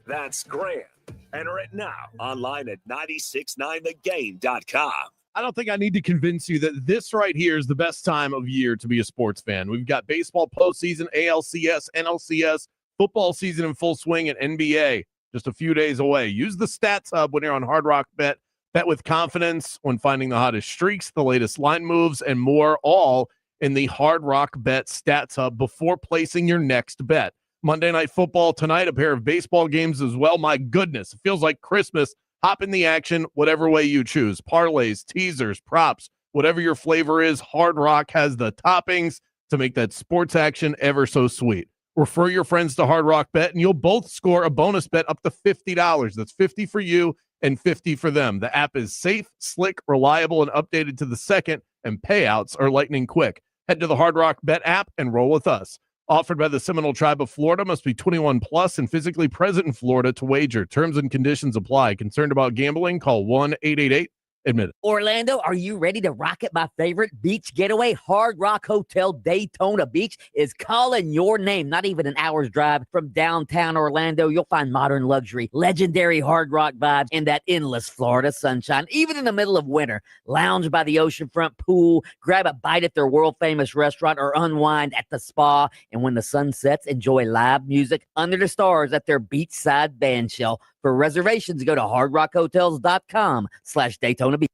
S9: That's GRAND. Enter it now online at 969thegame.com.
S2: I don't think I need to convince you that this right here is the best time of year to be a sports fan. We've got baseball postseason, ALCS, NLCS, football season in full swing, and NBA just a few days away. Use the Stats Hub when you're on Hard Rock Bet. Bet with confidence when finding the hottest streaks, the latest line moves, and more, all in the Hard Rock Bet Stats Hub before placing your next bet. Monday Night Football tonight, a pair of baseball games as well. My goodness, it feels like Christmas. Hop in the action, whatever way you choose. Parlays, teasers, props, whatever your flavor is, Hard Rock has the toppings to make that sports action ever so sweet. Refer your friends to Hard Rock Bet, and you'll both score a bonus bet up to $50. That's $50 for you and $50 for them. The app is safe, slick, reliable, and updated to the second, and payouts are lightning quick. Head to the Hard Rock Bet app and roll with us. Offered by the Seminole Tribe of Florida. Must be 21 plus and physically present in Florida to wager. Terms and conditions apply. Concerned about gambling? Call 1-888-ADMIT.
S1: Orlando, are you ready to rock at my favorite beach getaway? Hard Rock Hotel Daytona Beach is calling your name. Not even an hour's drive from downtown Orlando. You'll find modern luxury, legendary Hard Rock vibes, and that endless Florida sunshine. Even in the middle of winter, lounge by the oceanfront pool, grab a bite at their world-famous restaurant, or unwind at the spa. And when the sun sets, enjoy live music under the stars at their beachside band shell. For reservations, go to hardrockhotels.com/Daytona Beach.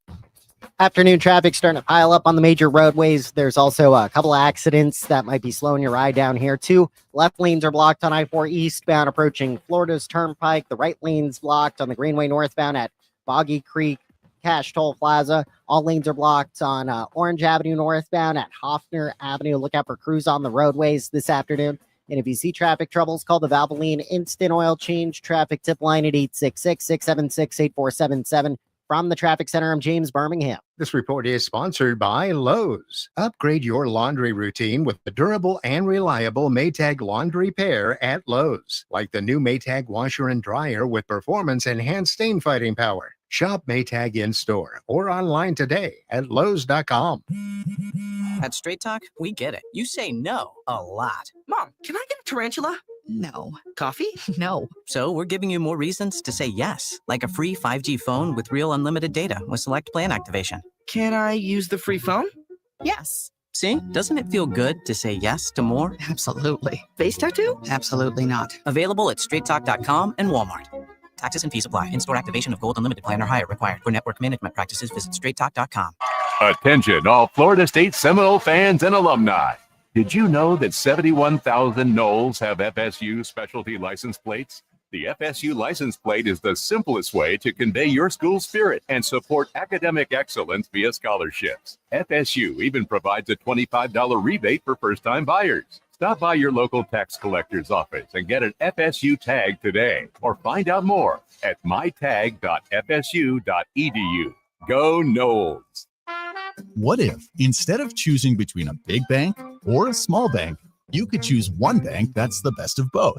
S4: Afternoon traffic starting to pile up on the major roadways. There's also a couple of accidents that might be slowing your ride down here. 2 left lanes are blocked on I-4 eastbound approaching Florida's Turnpike. The right lane's blocked on the Greenway northbound at Boggy Creek Cash Toll Plaza. All lanes are blocked on Orange Avenue northbound at Hoffner Avenue. Look out for crews on the roadways this afternoon. And if you see traffic troubles, call the Valvoline Instant Oil Change traffic tip line at 866-676-8477. From the Traffic Center, I'm James Birmingham.
S17: This report is sponsored by Lowe's. Upgrade your laundry routine with the durable and reliable Maytag laundry pair at Lowe's. Like the new Maytag washer and dryer with performance-enhanced stain-fighting power. Shop Maytag in-store or online today at Lowe's.com.
S18: At Straight Talk, we get it. You say no a lot.
S22: Mom, can I get a tarantula?
S18: No. Coffee? No. So we're giving you more reasons to say yes, like a free 5G phone with real unlimited data with select plan activation.
S22: Can I use the free phone?
S18: Yes. See? Doesn't it feel good to say yes to more?
S22: Absolutely. Face tattoo?
S18: Absolutely not. Available at straighttalk.com and Walmart. Taxes and fees apply. In-store activation of Gold Unlimited plan or higher required. For network management practices, visit straighttalk.com.
S23: Attention, all Florida State Seminole fans and alumni. Did you know that 71,000 Noles have FSU specialty license plates? The FSU license plate is the simplest way to convey your school spirit and support academic excellence via scholarships. FSU even provides a $25 rebate for first-time buyers. Stop by your local tax collector's office and get an FSU tag today, or find out more at mytag.fsu.edu. Go Noles!
S24: What if, instead of choosing between a big bank or a small bank, you could choose one bank that's the best of both?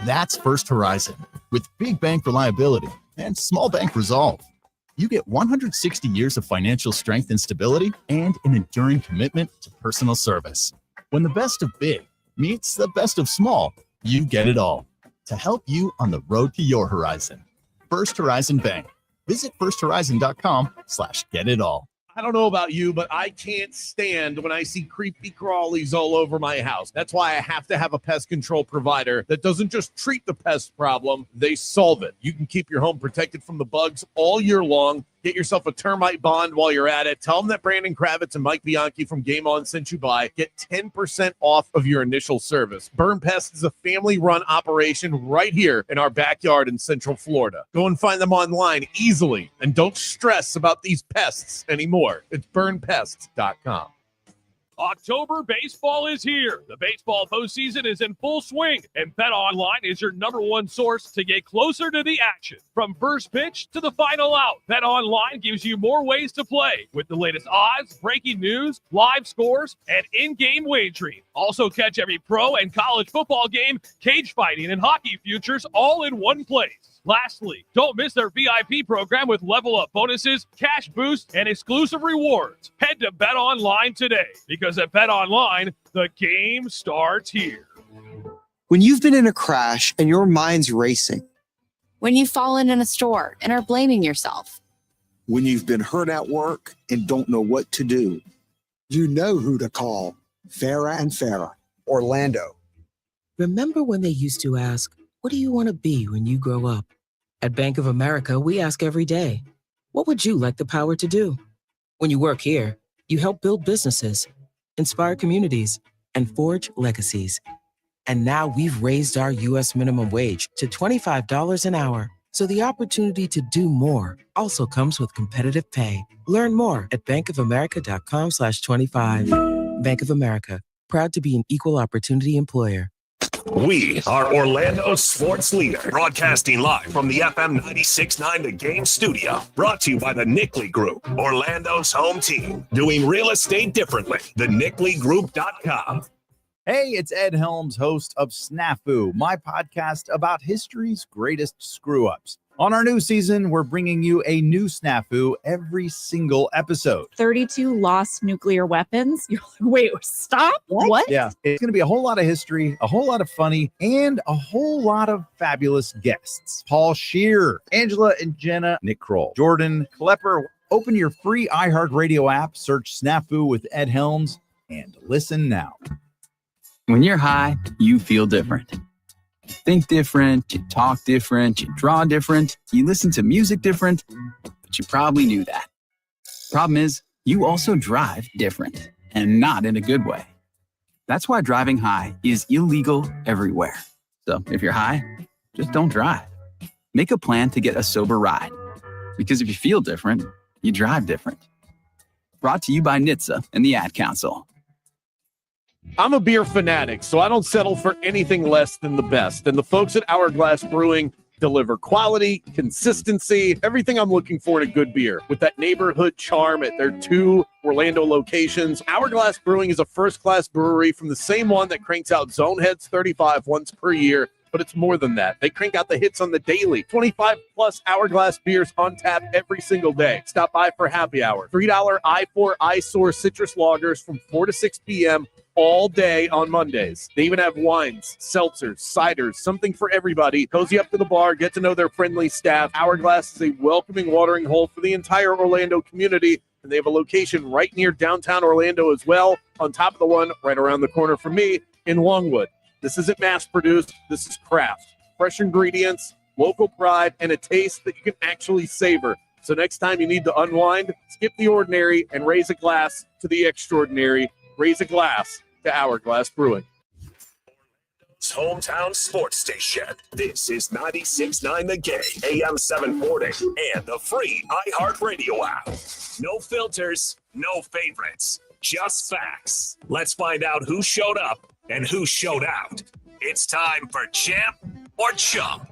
S24: That's First Horizon, with big bank reliability and small bank resolve. You get 160 years of financial strength and stability and an enduring commitment to personal service. When the best of big meets the best of small, you get it all to help you on the road to your horizon. First Horizon Bank. Visit firsthorizon.com/getitall.
S2: I don't know about you, but I can't stand when I see creepy crawlies all over my house. That's why I have to have a pest control provider that doesn't just treat the pest problem, they solve it. You can keep your home protected from the bugs all year long. Get yourself a termite bond while you're at it. Tell them that Brandon Kravitz and Mike Bianchi from Game On sent you by. Get 10% off of your initial service. Burn Pest is a family-run operation right here in our backyard in Central Florida. Go and find them online easily, and don't stress about these pests anymore. It's burnpests.com.
S6: October baseball is here. The baseball postseason is in full swing, and BetOnline is your #1 source to get closer to the action. From first pitch to the final out, BetOnline gives you more ways to play with the latest odds, breaking news, live scores, and in-game wagering. Also catch every pro and college football game, cage fighting, and hockey futures all in one place. Lastly, don't miss their VIP program with level-up bonuses, cash boosts, and exclusive rewards. Head to BetOnline today, because at BetOnline, the game starts here.
S7: When you've been in a crash and your mind's racing.
S8: When you've fallen in a store and are blaming yourself.
S11: When you've been hurt at work and don't know what to do.
S14: You know who to call. Farah and Farah.
S11: Orlando.
S13: Remember when they used to ask, what do you want to be when you grow up? At Bank of America, we ask every day, what would you like the power to do? When you work here, you help build businesses, inspire communities, and forge legacies. And now we've raised our U.S. minimum wage to $25 an hour. So the opportunity to do more also comes with competitive pay. Learn more at bankofamerica.com/25. Bank of America, proud to be an equal opportunity employer.
S9: We are Orlando's sports leader, broadcasting live from the FM 96.9 The Game studio. Brought to you by the Nickley Group, Orlando's home team. Doing real estate differently. TheNickleyGroup.com.
S15: Hey, it's Ed Helms, host of Snafu, my podcast about history's greatest screw-ups. On our new season, we're bringing you a new snafu every single episode.
S25: 32 lost nuclear weapons. You're like, wait, stop? What?
S15: Yeah, it's going to be a whole lot of history, a whole lot of funny, and a whole lot of fabulous guests. Paul Scheer, Angela and Jenna, Nick Kroll, Jordan Klepper. Open your free iHeartRadio app, search Snafu with Ed Helms, and listen now.
S26: When you're high, you feel different. You think different, you talk different, you draw different, you listen to music different, but you probably knew that. Problem is, you also drive different, and not in a good way. That's why driving high is illegal everywhere. So if you're high, just don't drive. Make a plan to get a sober ride. Because if you feel different, you drive different. Brought to you by NHTSA and the Ad Council.
S2: I'm a beer fanatic, so I don't settle for anything less than the best. And the folks at Hourglass Brewing deliver quality, consistency, everything I'm looking for in a good beer. With that neighborhood charm at their 2 Orlando locations, Hourglass Brewing is a first-class brewery from the same one that cranks out Zoneheads 35 once per year. But it's more than that. They crank out the hits on the daily. 25-plus Hourglass beers on tap every single day. Stop by for happy hour. $3 I4 iSource citrus lagers from 4 to 6 p.m. all day on Mondays. They even have wines, seltzers, ciders, something for everybody. Cozy up to the bar, get to know their friendly staff. Hourglass is a welcoming watering hole for the entire Orlando community, and they have a location right near downtown Orlando as well, on top of the one right around the corner from me in Longwood. This isn't mass-produced. This is craft. Fresh ingredients, local pride, and a taste that you can actually savor. So next time you need to unwind, skip the ordinary and raise a glass to the extraordinary. Raise a glass to Hourglass Brewing.
S9: Hometown sports station. This is 96.9 The Game, AM 740, and the free iHeartRadio app. No filters, no favorites, just facts. Let's find out who showed up and who showed out. It's time for Champ or Chump.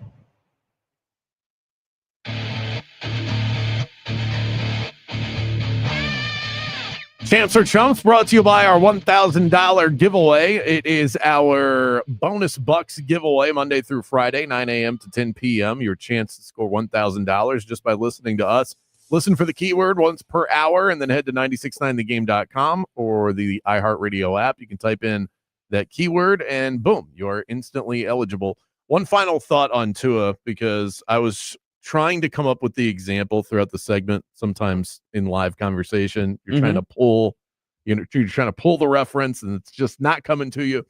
S2: Champs or Chumps brought to you by our $1,000 giveaway. It is our bonus bucks giveaway Monday through Friday, 9 a.m. to 10 p.m. Your chance to score $1,000 just by listening to us. Listen for the keyword once per hour and then head to 969thegame.com or the iHeartRadio app. You can type in that keyword and boom, you are instantly eligible. One final thought on Tua, because I was trying to come up with the example throughout the segment. Sometimes in live conversation, you're trying to pull, you're trying to pull the reference and it's just not coming to you.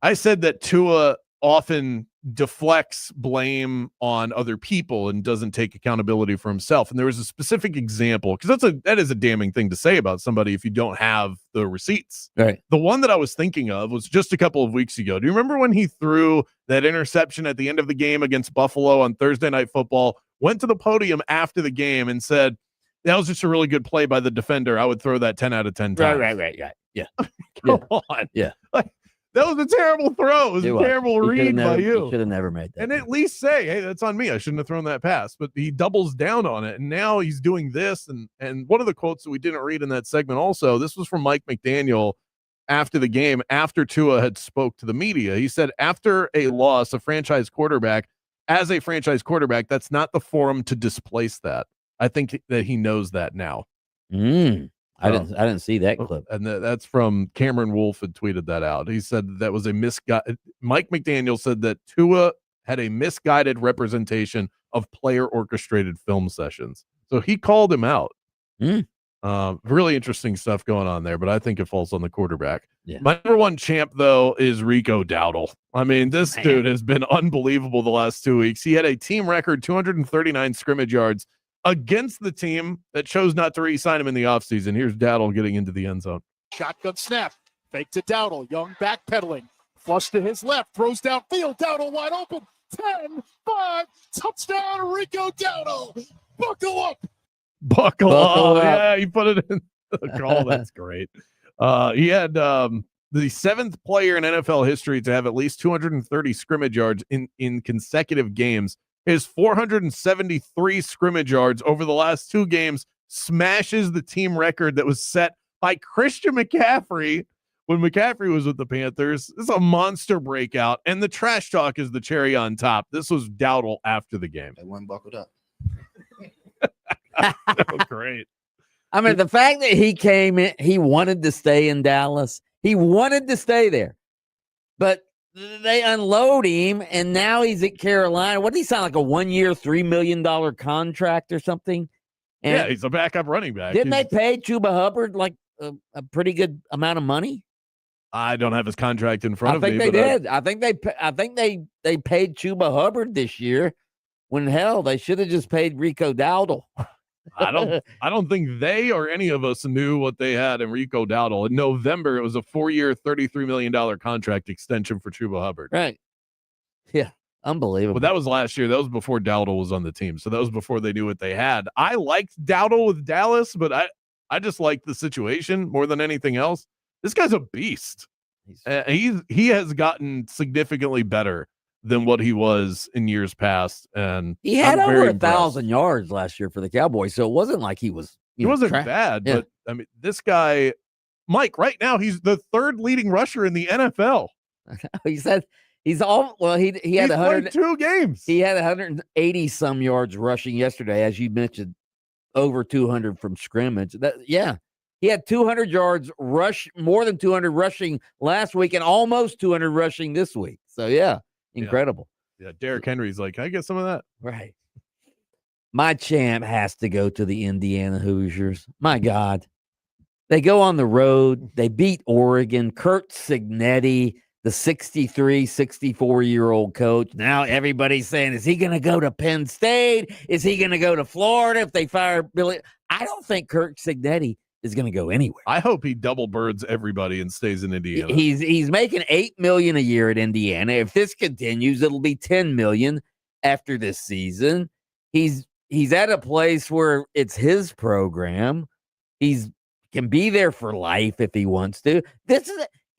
S2: I said that Tua often deflects blame on other people and doesn't take accountability for himself. And there was a specific example, because that is a damning thing to say about somebody if you don't have the receipts.
S1: Right.
S2: The one that I was thinking of was just a couple of weeks ago. Do you remember when he threw that interception at the end of the game against Buffalo on Thursday Night Football, went to the podium after the game and said, that was just a really good play by the defender. I would throw that 10 out of 10 times.
S1: Right. Yeah.
S2: Come on.
S1: Yeah.
S2: Like, that was a terrible throw. It was a terrible read by you.
S1: Should have never made that.
S2: And at least say, hey, that's on me. I shouldn't have thrown that pass. But he doubles down on it. And now he's doing this. And one of the quotes that we didn't read in that segment also, this was from Mike McDaniel after the game, after Tua had spoke to the media. He said, after a loss, as a franchise quarterback, that's not the forum to displace that. I think that he knows that now.
S1: I didn't see that clip.
S2: And that's from Cameron Wolf had tweeted that out. He said that was a Mike McDaniel said that Tua had a misguided representation of player orchestrated film sessions. So he called him out. Really interesting stuff going on there, but I think it falls on the quarterback.
S1: Yeah.
S2: My number one champ, though, is Rico Dowdle. I mean, this dude has been unbelievable the last 2 weeks. He had a team record 239 scrimmage yards against the team that chose not to re-sign him in the offseason. Here's Dowdle getting into the end zone.
S5: Shotgun snap. Fake to Dowdle. Young backpedaling. Flush to his left. Throws downfield. Dowdle wide open. 10, 5. Touchdown, Rico Dowdle. Buckle up.
S2: Buckle up. Yeah, he put it in the call. That's great. He had the seventh player in NFL history to have at least 230 scrimmage yards in consecutive games. His 473 scrimmage yards over the last 2 games smashes the team record that was set by Christian McCaffrey when McCaffrey was with the Panthers. This is a monster breakout, and the trash talk is the cherry on top. This was Dowdle after the game.
S10: That one buckled up.
S2: That was great.
S1: I mean, the fact that he came in, he wanted to stay in Dallas. He wanted to stay there, but they unload him, and now he's at Carolina. What did he sign, like a 1-year, $3 million contract or something? And
S2: yeah, he's a backup running back.
S1: Didn't they pay Chuba Hubbard like a pretty good amount of money?
S2: I don't have his contract in front of me.
S1: I think they did. I think they paid Chuba Hubbard this year. When hell, they should have just paid Rico Dowdle.
S2: I don't think they or any of us knew what they had in Rico Dowdle. In November, it was a 4-year, $33 million contract extension for Chuba Hubbard.
S1: Right. Yeah. Unbelievable.
S2: But that was last year. That was before Dowdle was on the team. So that was before they knew what they had. I liked Dowdle with Dallas, but I just liked the situation more than anything else. This guy's a beast. He has gotten significantly better than what he was in years past. And
S1: he had over 1,000 yards last year for the Cowboys. So it wasn't like he was,
S2: he wasn't bad, but I mean, this guy, Mike, right now, he's the 3rd leading rusher in the NFL.
S1: He said he's all, well, he had
S2: 102 games.
S1: He had 180 some yards rushing yesterday, as you mentioned, over 200 from scrimmage. He had 200 yards more than 200 rushing last week and almost 200 rushing this week. So incredible.
S2: Yeah, Derrick Henry's like, can I get some of that?
S1: Right. My champ has to go to the Indiana Hoosiers. My God. They go on the road. They beat Oregon. Kurt Cignetti, the 63, 64-year-old coach. Now everybody's saying, is he going to go to Penn State? Is he going to go to Florida if they fire Billy? I don't think Kurt Cignetti is going to go anywhere.
S2: I hope he double birds everybody and stays in Indiana.
S1: He's making $8 million a year at Indiana. If this continues, it'll be $10 million after this season. He's at a place where it's his program. He's can be there for life if he wants to.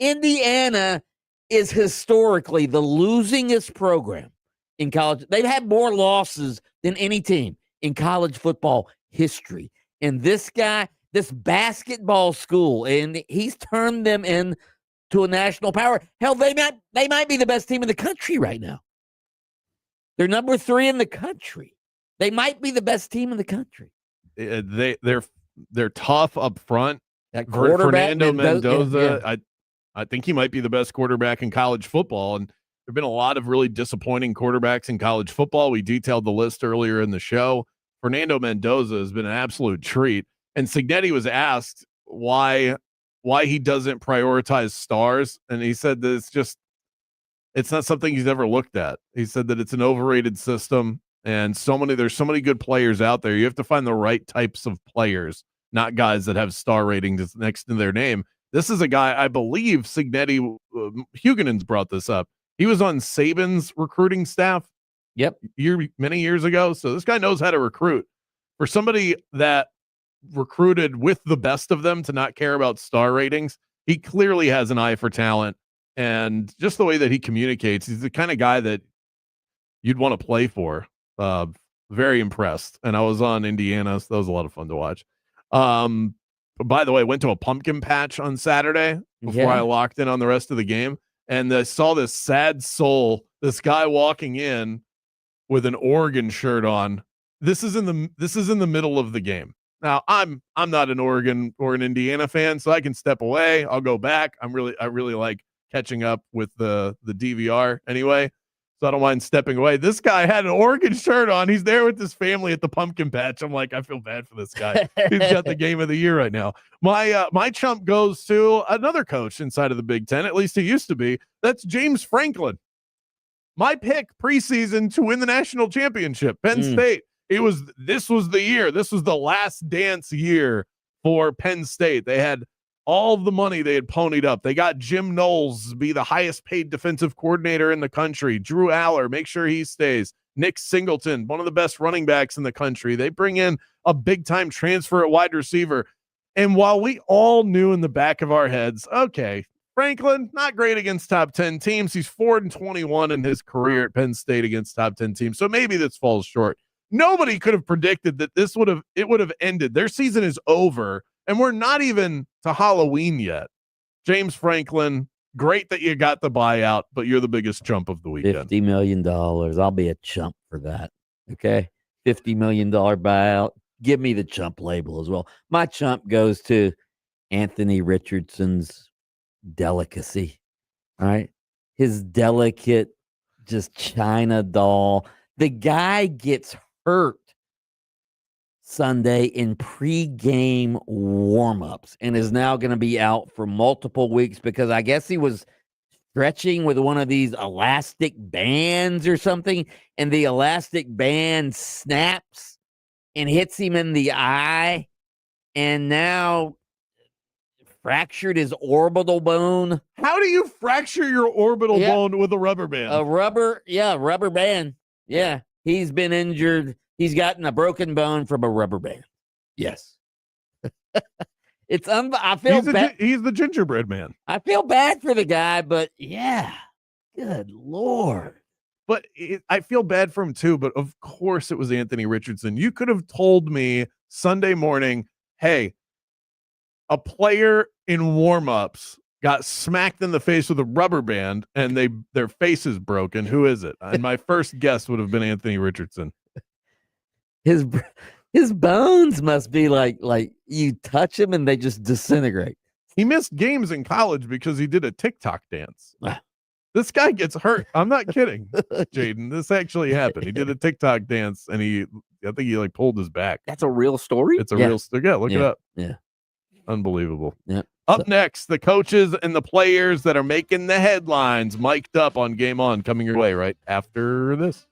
S1: Indiana is historically the losingest program in college. They've had more losses than any team in college football history. And this guy, this basketball school, and he's turned them into a national power. Hell, they might be the best team in the country right now. They're number 3 in the country. They might be the best team in the country.
S2: They're tough up front.
S1: That quarterback,
S2: Fernando Mendoza, I think he might be the best quarterback in college football. And there've been a lot of really disappointing quarterbacks in college football. We detailed the list earlier in the show. Fernando Mendoza has been an absolute treat. And Cignetti was asked why he doesn't prioritize stars, and he said that it's not something he's ever looked at. He said that it's an overrated system, and there's so many good players out there. You have to find the right types of players, not guys that have star ratings next to their name. This is a guy, I believe Cignetti, Huguenin's brought this up. He was on Saban's recruiting staff.
S1: Yep.
S2: Many years ago. So this guy knows how to recruit. For somebody that recruited with the best of them to not care about star ratings, He clearly has an eye for talent, and just the way that he communicates, he's the kind of guy that you'd want to play for. Very impressed. And I was on Indiana, so that was a lot of fun to watch. But by the way, I went to a pumpkin patch on Saturday before I locked in on the rest of the game, and I saw this sad soul, this guy walking in with an Oregon shirt on. This is in the middle of the game. Now, I'm not an Oregon or an Indiana fan, so I can step away. I'll go back. I really like catching up with the DVR anyway, so I don't mind stepping away. This guy had an Oregon shirt on. He's there with his family at the pumpkin patch. I'm like, I feel bad for this guy. He's got the game of the year right now. My chump goes to another coach inside of the Big Ten. At least he used to be. That's James Franklin. My pick preseason to win the national championship, Penn State. This was the year. This was the last dance year for Penn State. They had all the money they had ponied up. They got Jim Knowles to be the highest paid defensive coordinator in the country. Drew Aller, make sure he stays. Nick Singleton, one of the best running backs in the country. They bring in a big time transfer at wide receiver. And while we all knew in the back of our heads, okay, Franklin, not great against top 10 teams. He's 4-21 in his career at Penn State against top 10 teams. So maybe this falls short. Nobody could have predicted that it would have ended. Their season is over, and we're not even to Halloween yet. James Franklin, great that you got the buyout, but you're the biggest chump of the weekend.
S1: $50 million. I'll be a chump for that. Okay. $50 million buyout. Give me the chump label as well. My chump goes to Anthony Richardson's delicacy. All right. His delicate, just China doll. The guy gets hurt Sunday in pregame warmups and is now going to be out for multiple weeks because I guess he was stretching with one of these elastic bands or something, and the elastic band snaps and hits him in the eye, and now fractured his orbital bone.
S2: How do you fracture your orbital bone with a rubber band?
S1: A rubber band. Yeah. He's been injured. He's gotten a broken bone from a rubber band. Yes. I feel bad.
S2: He's the gingerbread man.
S1: I feel bad for the guy, but yeah. Good Lord.
S2: But I feel bad for him too, but of course it was Anthony Richardson. You could have told me Sunday morning, hey, a player in warmups got smacked in the face with a rubber band and their face is broken. Who is it? And my first guess would have been Anthony Richardson.
S1: His bones must be like you touch him and they just disintegrate.
S2: He missed games in college because he did a TikTok dance. This guy gets hurt. I'm not kidding, Jaden. This actually happened. He did a TikTok dance and I think he pulled his back.
S1: That's a real story?
S2: It's a real story. Yeah, look it up.
S1: Yeah.
S2: Unbelievable.
S1: Yeah.
S2: Up next, the coaches and the players that are making the headlines mic'd up on Game On coming your way right after this.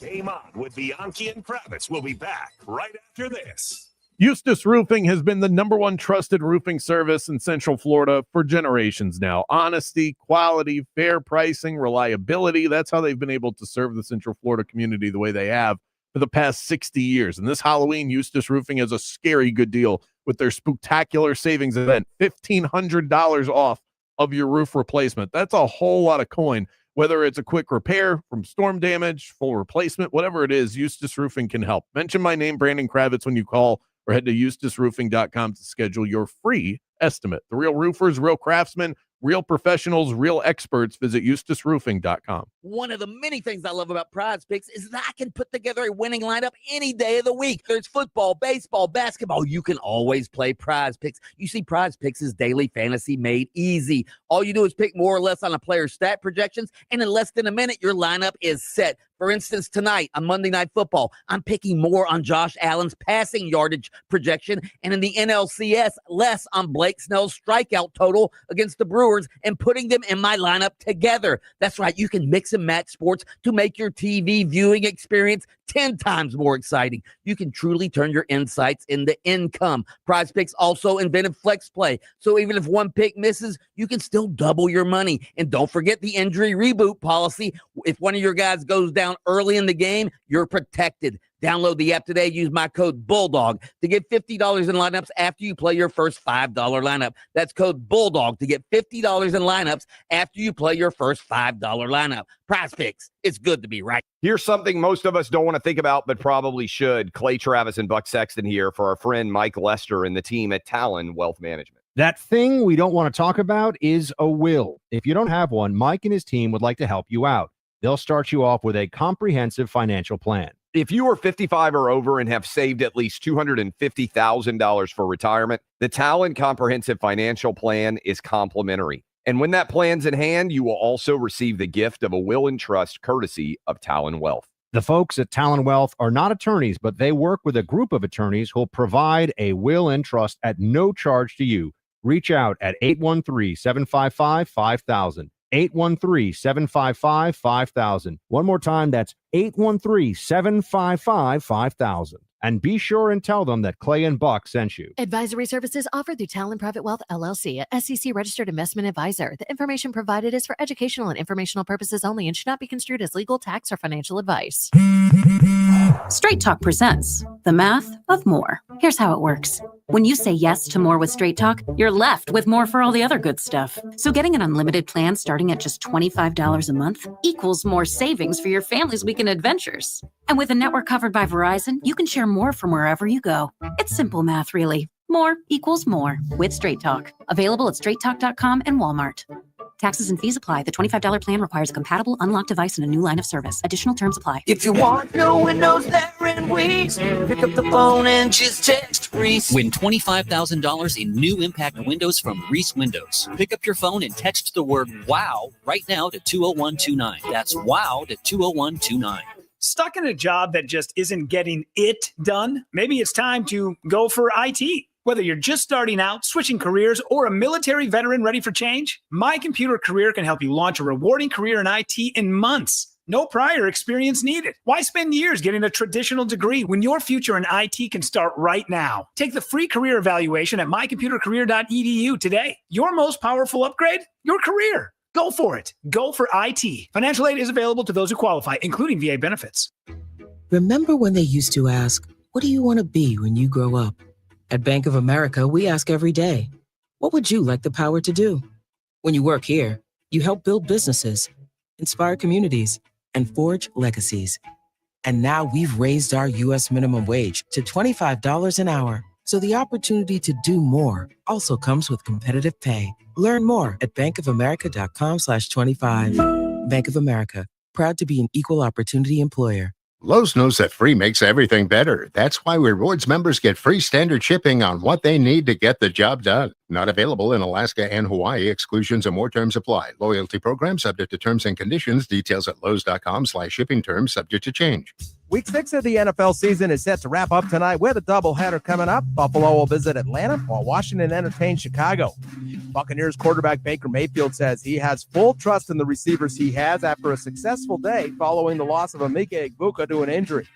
S9: Game On with Bianchi and Kravitz. We'll be back right after this.
S2: Eustace Roofing has been the #1 trusted roofing service in Central Florida for generations now. Honesty, quality, fair pricing, reliability. That's how they've been able to serve the Central Florida community the way they have for the past 60 years. And this Halloween, Eustace Roofing has a scary good deal with their Spooktacular Savings event. $1,500 off of your roof replacement. That's a whole lot of coin. Whether it's a quick repair from storm damage, full replacement, whatever it is, Eustace Roofing can help. Mention my name, Brandon Kravitz, when you call, or head to eustaceroofing.com to schedule your free estimate. The real roofers, real craftsmen, real professionals, real experts. Visit eustaceroofing.com.
S1: One of the many things I love about Prize Picks is that I can put together a winning lineup any day of the week. There's football, baseball, basketball. You can always play Prize Picks. You see, Prize Picks is daily fantasy made easy. All you do is pick more or less on a player's stat projections, and in less than a minute, your lineup is set. For instance, tonight on Monday Night Football, I'm picking more on Josh Allen's passing yardage projection, and in the NLCS, less on Blake Snell's strikeout total against the Brewers, and putting them in my lineup together. That's right. You can mix and match sports to make your TV viewing experience 10 times more exciting. You can truly turn your insights into income. Prize Picks also invented Flex Play, so even if one pick misses, you can still double your money. And don't forget the injury reboot policy. If one of your guys goes down early in the game, you're protected. Download the app today. Use my code BULLDOG to get $50 in lineups after you play your first $5 lineup. That's code BULLDOG to get $50 in lineups after you play your first $5 lineup. Prize Picks. It's good to be right.
S3: Here's something most of us don't want to think about, but probably should. Clay Travis and Buck Sexton here for our friend Mike Lester and the team at Talon Wealth Management.
S10: That thing we don't want to talk about is a will. If you don't have one, Mike and his team would like to help you out. They'll start you off with a comprehensive financial plan.
S3: If you are 55 or over and have saved at least $250,000 for retirement, the Talon Comprehensive Financial Plan is complimentary. And when that plan's in hand, you will also receive the gift of a will and trust courtesy of Talon Wealth.
S10: The folks at Talon Wealth are not attorneys, but they work with a group of attorneys who'll provide a will and trust at no charge to you. Reach out at 813-755-5000. 813-755-5000. One more time, that's 813-755-5000. And be sure and tell them that Clay and Buck sent you.
S16: Advisory services offered through Talon Private Wealth, LLC, a SEC-registered investment advisor. The information provided is for educational and informational purposes only and should not be construed as legal, tax, or financial advice.
S19: Straight Talk presents The Math of More. Here's how it works. When you say yes to more with Straight Talk, you're left with more for all the other good stuff. So getting an unlimited plan starting at just $25 a month equals more savings for your family's weekend adventures. And with a network covered by Verizon, you can share more from wherever you go. It's simple math, really. More equals more with Straight Talk. Available at straighttalk.com and Walmart. Taxes and fees apply. The $25 plan requires a compatible unlocked device and a new line of service. Additional terms apply.
S20: If you want no windows there in weeks, pick up the phone and just text Reese.
S21: Win $25,000 in new impact windows from Reese Windows. Pick up your phone and text the word WOW right now to 20129. That's WOW to 20129.
S27: Stuck in a job that just isn't getting it done? Maybe it's time to go for IT. Whether you're just starting out, switching careers, or a military veteran ready for change, My Computer Career can help you launch a rewarding career in IT in months. No prior experience needed. Why spend years getting a traditional degree when your future in IT can start right now? Take the free career evaluation at mycomputercareer.edu today. Your most powerful upgrade? Your career. Go for it. Go for IT. Financial aid is available to those who qualify, including VA benefits.
S13: Remember when they used to ask, what do you want to be when you grow up? At Bank of America, we ask every day, what would you like the power to do? When you work here, you help build businesses, inspire communities, and forge legacies. And now we've raised our U.S. minimum wage to $25 an hour. So the opportunity to do more also comes with competitive pay. Learn more at bankofamerica.com/25. Bank of America, proud to be an equal opportunity employer.
S17: Lowe's knows that free makes everything better. That's why rewards members get free standard shipping on what they need to get the job done. Not available in Alaska and Hawaii. Exclusions and more terms apply. Loyalty program subject to terms and conditions. Details at lowes.com/shipping terms subject to change.
S28: Week 6 of the NFL season is set to wrap up tonight with a doubleheader coming up. Buffalo will visit Atlanta while Washington entertains Chicago. Buccaneers quarterback Baker Mayfield says he has full trust in the receivers he has after a successful day following the loss of Emeka Egbuka to an injury.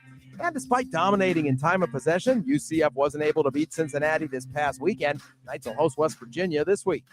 S28: And despite dominating in time of possession, UCF wasn't able to beat Cincinnati this past weekend. Knights will host West Virginia this week.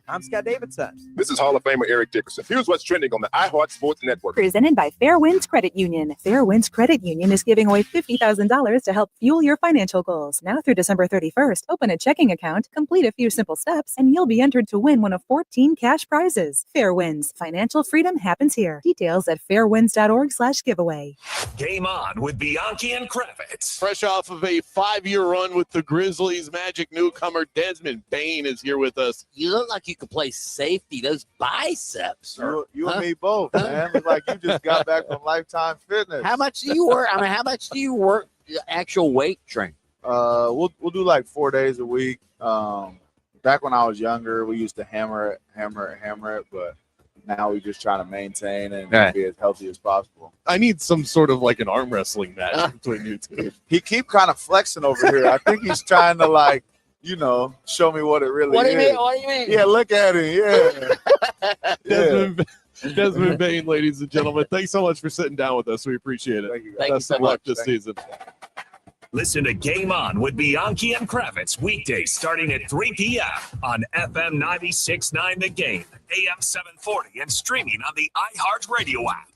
S28: I'm Scott Davidson.
S29: This is Hall of Famer Eric Dickerson. Here's what's trending on the iHeart Sports Network.
S30: Presented by Fairwinds Credit Union. Fairwinds Credit Union is giving away $50,000 to help fuel your financial goals. Now through December 31st, open a checking account, complete a few simple steps, and you'll be entered to win one of 14 cash prizes. Fairwinds. Financial freedom happens here. Details at fairwinds.org/giveaway.
S9: Game on with Bianchi and Kravitz.
S2: Fresh off of a 5-year run with the Grizzlies, Magic newcomer Desmond Bain is here with us.
S1: You look like you could play safety. Those biceps.
S31: You and me both, man. Look like you just got back from Lifetime Fitness.
S1: How much do you work? I mean, how much do you work actual weight training?
S31: We'll do like 4 days a week. Back when I was younger, we used to hammer it, but now we just try to maintain and be as healthy as possible.
S2: I need some sort of like an arm wrestling match between you two.
S31: He keep kind of flexing over here. I think he's trying to show me what it really is.
S1: What do you mean? What do you mean?
S31: Yeah, look at him. Yeah.
S2: Desmond Bain, ladies and gentlemen. Thanks so much for sitting down with us. We appreciate it.
S31: Thank you.
S1: Thank
S2: Best
S1: you so
S2: of luck
S1: much.
S2: this season.
S9: Listen to Game On with Bianchi and Kravitz weekdays starting at 3 p.m. on FM 96.9 The Game, AM 740, and streaming on the iHeart Radio app.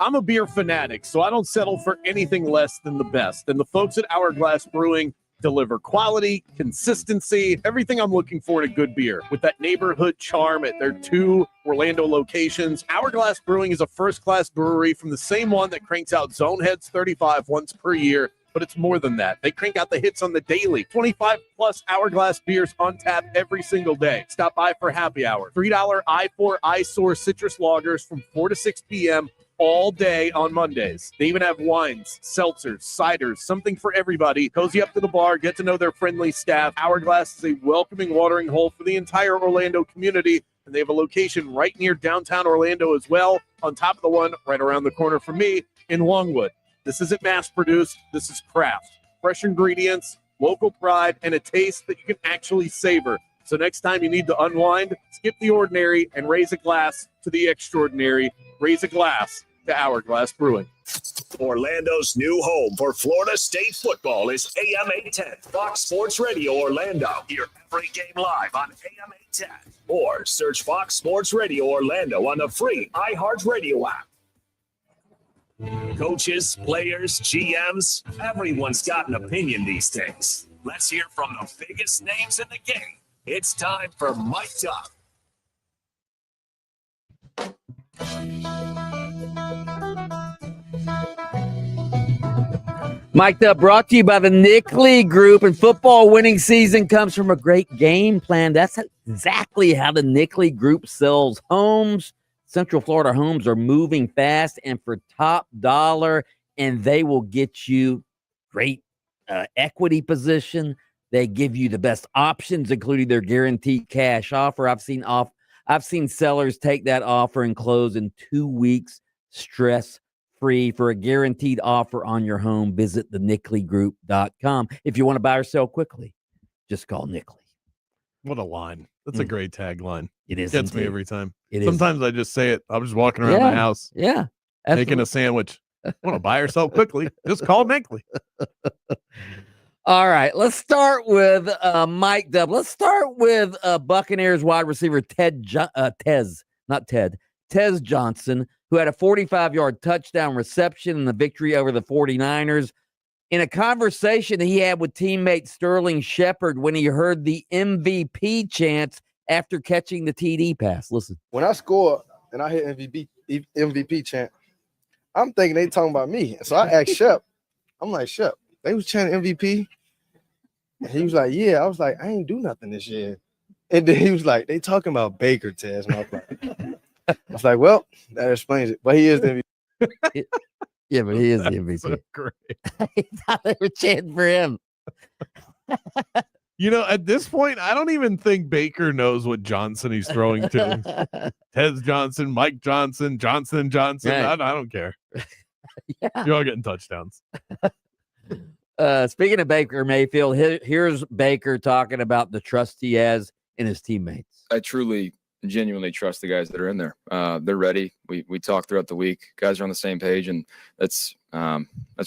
S2: I'm a beer fanatic, so I don't settle for anything less than the best. And the folks at Hourglass Brewing deliver quality, consistency, everything I'm looking for in a good beer. With that neighborhood charm at their 2 Orlando locations, Hourglass Brewing is a first-class brewery from the same one that cranks out Zoneheads 35 once per year. But it's more than that. They crank out the hits on the daily. 25-plus Hourglass beers on tap every single day. Stop by for happy hour. $3 I4 iSource citrus lagers from 4 to 6 p.m. all day on Mondays. They even have wines, seltzers, ciders, something for everybody. Cozy up to the bar, get to know their friendly staff. Hourglass is a welcoming watering hole for the entire Orlando community, and they have a location right near downtown Orlando as well, on top of the one right around the corner from me in Longwood. This isn't mass-produced. This is craft. Fresh ingredients, local pride, and a taste that you can actually savor. So next time you need to unwind, skip the ordinary and raise a glass to the extraordinary. Raise a glass to Hourglass Brewing.
S9: Orlando's new home for Florida State football is AM 810, Fox Sports Radio Orlando. Hear every game live on AM 810. Or search Fox Sports Radio Orlando on the free iHeartRadio app. Coaches, players, GMs, everyone's got an opinion these days. Let's hear from the biggest names in the game. It's time for Mic'd Up.
S1: Mic'd Up brought to you by the Nickley Group, and football winning season comes from a great game plan. That's exactly how the Nickley Group sells homes. Central Florida homes are moving fast and for top dollar, and they will get you great equity position. They give you the best options, including their guaranteed cash offer. I've seen sellers take that offer and close in 2 weeks, stress-free. For a guaranteed offer on your home, visit thenickley.com. If you want to buy or sell quickly, just call Nickley.
S2: What a line. That's a great tagline.
S1: It is.
S2: Gets me every time.
S1: It is.
S2: Sometimes I just say it. I'm just walking around my house.
S1: Yeah.
S2: Making a sandwich. Want to buy or sell quickly? Just call Nickley.
S1: All right. Let's start with Mic'd Up. Let's start with Buccaneers wide receiver Tez Johnson, who had a 45-yard touchdown reception in the victory over the 49ers. In a conversation he had with teammate Sterling Shepard when he heard the MVP chants after catching the TD pass. Listen.
S4: When I score and I hit MVP chant, I'm thinking they talking about me. So I asked Shep. I'm like, Shep, they was chanting MVP? And he was like, yeah. I was like, I ain't do nothing this year. And then he was like, they talking about Baker, Tez. And I was like, well, that explains it. But he is the MVP.
S1: Yeah, but he is the MVP.
S2: So great.
S1: I thought they were chanting for him.
S2: You know, at this point, I don't even think Baker knows what Johnson he's throwing to. Tez Johnson, Mike Johnson, Johnson.
S1: Right.
S2: I don't care.
S1: Yeah.
S2: You're all getting touchdowns.
S1: Speaking of Baker Mayfield, here's Baker talking about the trust he has in his teammates.
S6: I truly, genuinely trust the guys that are in there. They're ready. We talk throughout the week. Guys are on the same page, and that's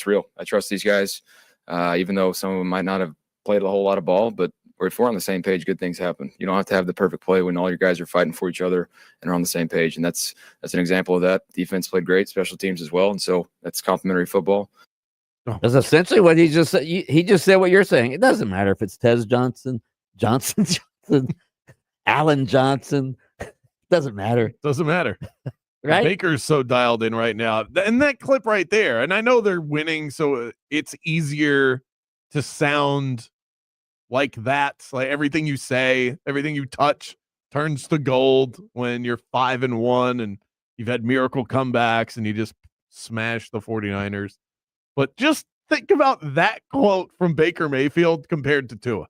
S6: real. I trust these guys, even though some of them might not have played a whole lot of ball, but if we're on the same page, good things happen. You don't have to have the perfect play when all your guys are fighting for each other and are on the same page. And that's an example of that. Defense played great, special teams as well. And so that's complimentary football.
S1: That's essentially what he just said. He just said what you're saying. It doesn't matter if it's Tez Johnson, Allen Johnson. Doesn't matter.
S2: Doesn't matter.
S1: Right?
S2: Baker's so dialed in right now. And that clip right there, and I know they're winning, so it's easier to sound like that. Like everything you say, everything you touch turns to gold when you're 5-1 and you've had miracle comebacks and you just smash the 49ers. But just think about that quote from Baker Mayfield compared to Tua,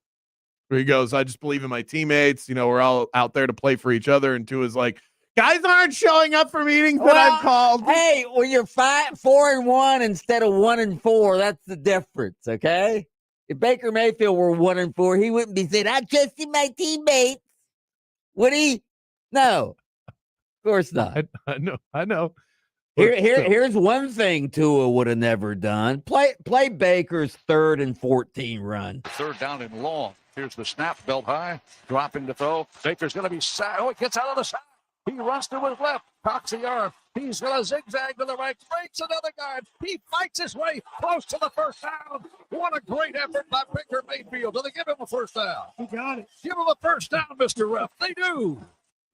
S2: where he goes, I just believe in my teammates. You know, we're all out there to play for each other. And Tua's like, guys aren't showing up for meetings that I've called.
S1: Hey, when you're 4-1 instead of 1-4, that's the difference, okay? If Baker Mayfield were 1-4, he wouldn't be saying, I trusted my teammates. Would he? No, of course not.
S2: I know.
S1: Here's one thing Tua would have never done. Play Baker's 3rd and 14 run.
S7: 3rd down and long. Here's the snap, belt high, dropping to throw. Baker's going to be sacked. Oh, he gets out of the sack. He runs to his left, cocks the arm. He's going to zigzag to the right, breaks another guard. He fights his way close to the first down. What a great effort by Baker Mayfield. Do they give him a first down?
S5: He got it.
S7: Give him a first down, Mr. Ref. They do.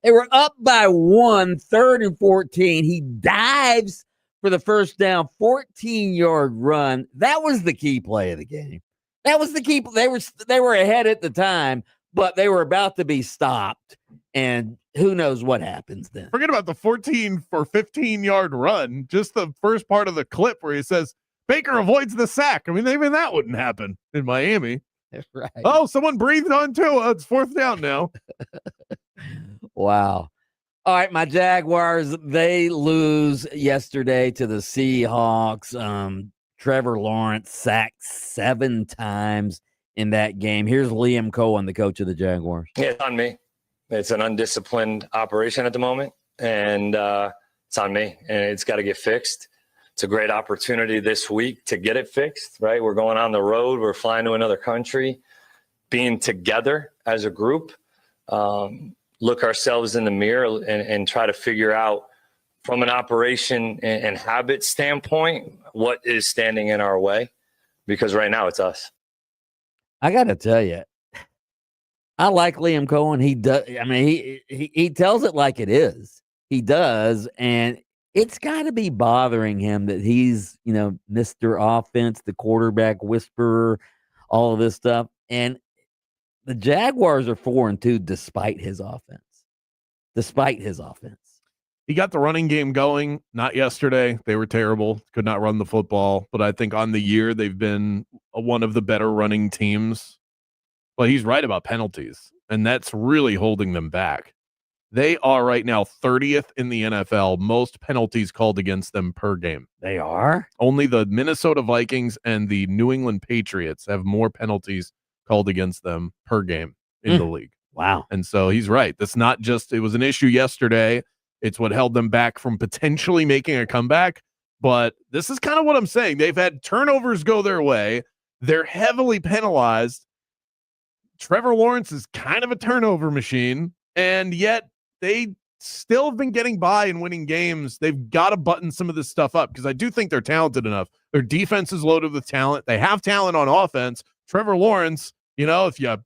S1: They were up by 1, 3rd and 14. He dives for the first down, 14-yard run. That was the key play of the game. That was the key. They were ahead at the time, but they were about to be stopped. And who knows what happens then.
S2: Forget about the 14 for 15-yard run. Just the first part of the clip where he says, Baker avoids the sack. I mean, even that wouldn't happen in Miami.
S1: That's right.
S2: Oh, someone breathed on Tua. It's 4th down now.
S1: Wow. All right, my Jaguars, they lose yesterday to the Seahawks. Trevor Lawrence sacked 7 times in that game. Here's Liam Cohen, the coach of the Jaguars.
S8: Yeah, it's on me. It's an undisciplined operation at the moment, and it's on me, and it's got to get fixed. It's a great opportunity this week to get it fixed, right? We're going on the road. We're flying to another country, being together as a group, look ourselves in the mirror and try to figure out from an operation and habit standpoint, what is standing in our way? Because right now it's us.
S1: I got to tell you, I like Liam Cohen. He does. I mean, he tells it like it is. He does. And it's got to be bothering him that he's, Mr. Offense, the quarterback whisperer, all of this stuff. And the Jaguars are 4-2 despite his offense.
S2: He got the running game going. Not yesterday. They were terrible. Could not run the football. But I think on the year, they've been one of the better running teams. But he's right about penalties. And that's really holding them back. They are right now 30th in the NFL, most penalties called against them per game.
S1: They are?
S2: Only the Minnesota Vikings and the New England Patriots have more penalties called against them per game in the league.
S1: Wow.
S2: And so he's right. That's not just, it was an issue yesterday. It's what held them back from potentially making a comeback. But this is kind of what I'm saying. They've had turnovers go their way. They're heavily penalized. Trevor Lawrence is kind of a turnover machine, and yet they still have been getting by and winning games. They've got to button some of this stuff up because I do think they're talented enough. Their defense is loaded with talent. They have talent on offense. Trevor Lawrence, if you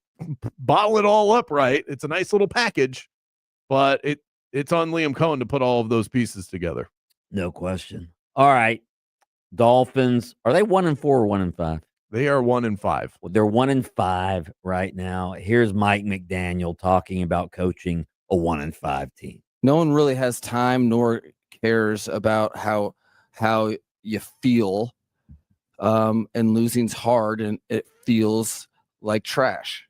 S2: bottle it all up right, it's a nice little package, but it's on Liam Cohen to put all of those pieces together.
S1: No question. All right. Dolphins, are they 1-4 or 1-5?
S2: They are 1-5.
S1: Well, they're 1-5 right now. Here's Mike McDaniel talking about coaching a 1-5 team.
S11: No one really has time nor cares about how you feel, and losing's hard and it feels like trash.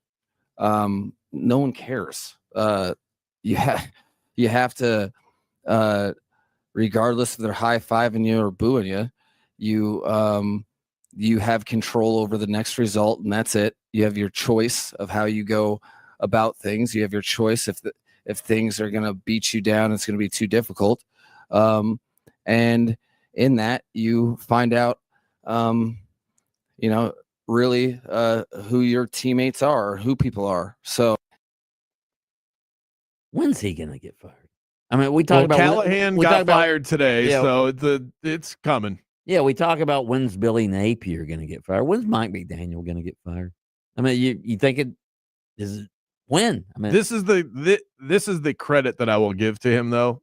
S11: No one cares. You have to, regardless if they're high-fiving you or booing you, you have control over the next result, and that's it. You have your choice of how you go about things. You have your choice if things are going to beat you down, it's going to be too difficult. And in that, you find out, really who your teammates are, or who people are. So
S1: when's he going to get fired? I mean, we talk about
S2: Callahan got fired today, so it's coming.
S1: Yeah, we talk about when's Billy Napier going to get fired. When's Mike McDaniel going to get fired? I mean, you think it is when? I mean,
S2: this is the credit that I will give to him, though,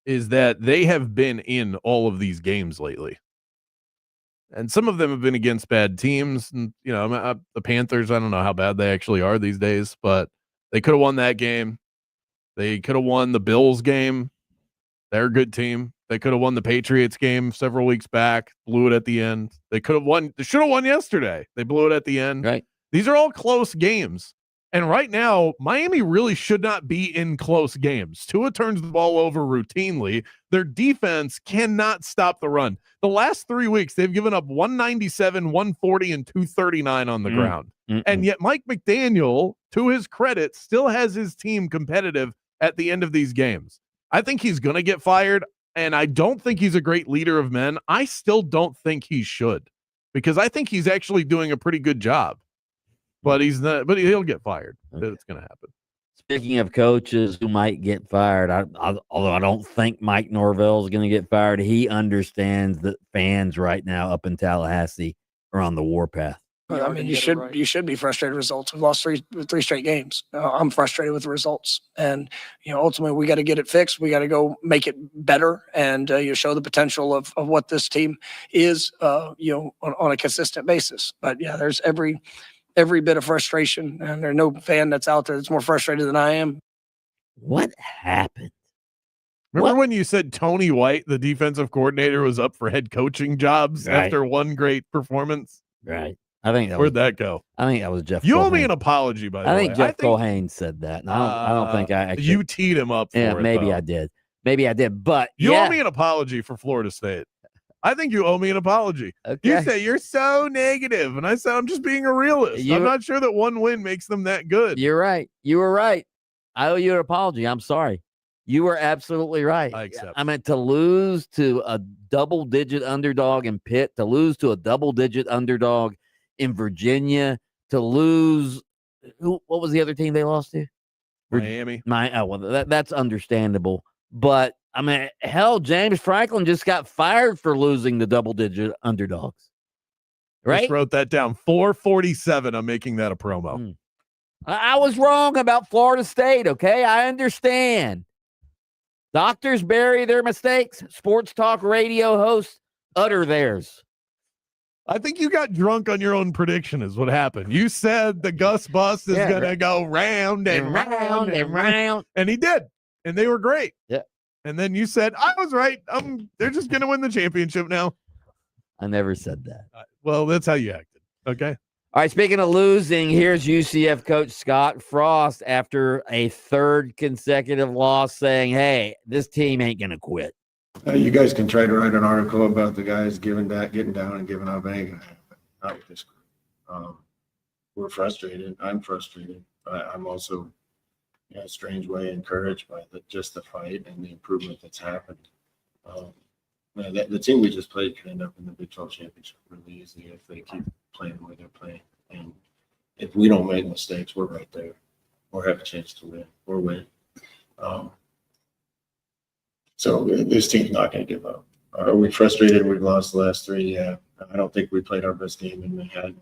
S2: is that they have been in all of these games lately, and some of them have been against bad teams. And the Panthers, I don't know how bad they actually are these days, but they could have won that game. They could have won the Bills game. They're a good team. They could have won the Patriots game several weeks back, blew it at the end. They could have won. They should have won yesterday. They blew it at the end.
S1: Right.
S2: These are all close games. And right now, Miami really should not be in close games. Tua turns the ball over routinely. Their defense cannot stop the run. The last 3 weeks, they've given up 197, 140, and 239 on the ground. And yet Mike McDaniel, to his credit, still has his team competitive at the end of these games. I think he's going to get fired. And I don't think he's a great leader of men. I still don't think he should, because I think he's actually doing a pretty good job. But he's not. But he'll get fired. Okay. It's going to happen.
S1: Speaking of coaches who might get fired, although I don't think Mike Norvell is going to get fired, he understands that fans right now up in Tallahassee are on the warpath.
S3: I mean, you should be frustrated with results. We've lost three straight games. I'm frustrated with the results, and ultimately we got to get it fixed. We got to go make it better, and show the potential of what this team is, on a consistent basis. But yeah, there's every bit of frustration, and there's no fan that's out there that's more frustrated than I am.
S1: What happened?
S2: Remember when you said Tony White, the defensive coordinator, was up for head coaching jobs after one great performance?
S1: Right. I think
S2: Where'd that go?
S1: I think that was Jeff.
S2: You
S1: Culhane.
S2: owe me an apology, by the way.
S1: I think Jeff Culhane said that. And I don't think I actually.
S2: You teed him up for it.
S1: Maybe
S2: though.
S1: I did. Maybe I did. But
S2: you owe me an apology for Florida State. I think you owe me an apology.
S1: Okay.
S2: You say you're so negative, and I said I'm just being a realist. I'm not sure that one win makes them that good.
S1: You're right. You were right. I owe you an apology. I'm sorry. You were absolutely right.
S2: I accept.
S1: I meant to lose to a double-digit underdog in Pitt, to lose to a double-digit underdog in Virginia, to lose. What was the other team they lost to?
S2: Miami.
S1: That's understandable. But I mean, hell, James Franklin just got fired for losing the double-digit underdogs. Right?
S2: Just wrote that down. 447. I'm making that a promo.
S1: I was wrong about Florida State. Okay, I understand. Doctors bury their mistakes. Sports talk radio hosts utter theirs.
S2: I think you got drunk on your own prediction is what happened. You said the Gus bus is going to go round and round and round. And he did. And they were great.
S1: Yeah.
S2: And then you said, I was right. They're just going to win the championship now.
S1: I never said that.
S2: Well, that's how you acted. Okay.
S1: All right, speaking of losing, here's UCF coach Scott Frost after a third consecutive loss saying, hey, this team ain't going to quit.
S10: You guys can try to write an article about the guys getting down and giving up. Ain't gonna happen. Not with this group. We're frustrated. I'm frustrated. I'm also, in a strange way, encouraged by just the fight and the improvement that's happened. The team we just played could end up in the Big 12 championship really easily if they keep playing the way they're playing. And if we don't make mistakes, we're right there. Or have a chance to win or win. So this team's not going to give up. Are we frustrated? We've lost the last three. Yeah, I don't think we played our best game in Manhattan.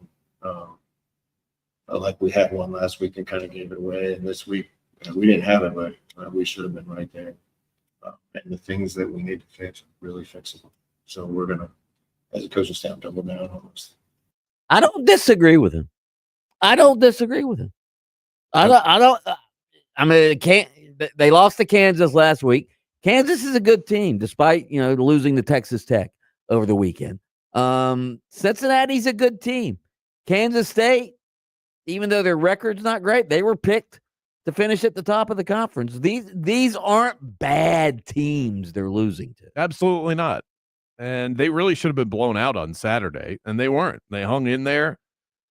S10: Like we had one last week and kind of gave it away. And this week we didn't have it, but we should have been right there. And the things that we need to fix are really fixable. So we're going to, as a coaching staff, double down on those.
S1: I don't disagree with him. I mean, they lost to Kansas last week. Kansas is a good team, despite losing to Texas Tech over the weekend. Cincinnati's a good team. Kansas State, even though their record's not great, they were picked to finish at the top of the conference. These aren't bad teams they're losing to.
S2: Absolutely not. And they really should have been blown out on Saturday, and they weren't. They hung in there.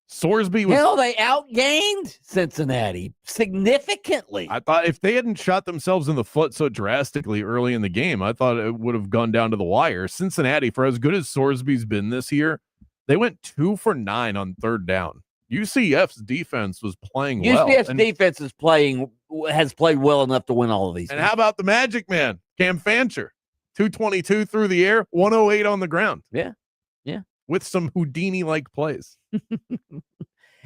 S2: Sorsby was.
S1: Hell, they outgained Cincinnati significantly.
S2: I thought if they hadn't shot themselves in the foot so drastically early in the game, I thought it would have gone down to the wire. Cincinnati, for as good as Sorsby's been this year, they went 2 for 9 on third down. UCF's defense was playing well.
S1: UCF's defense has played well enough to win all of these.
S2: And how about the Magic Man, Cam Fancher? 222 through the air, 108 on the ground.
S1: Yeah.
S2: With some Houdini-like plays. I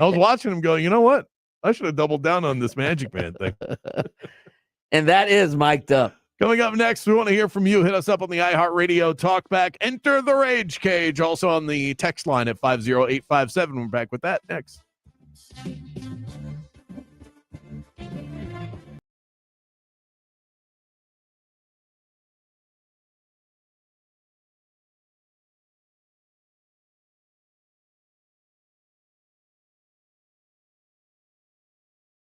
S2: was watching him go, you know what? I should have doubled down on this Magic Man thing.
S1: And that is mic'd up.
S2: Coming up next, we want to hear from you. Hit us up on the iHeartRadio Talkback. Enter the Rage Cage. Also on the text line at 50857. We're back with that next.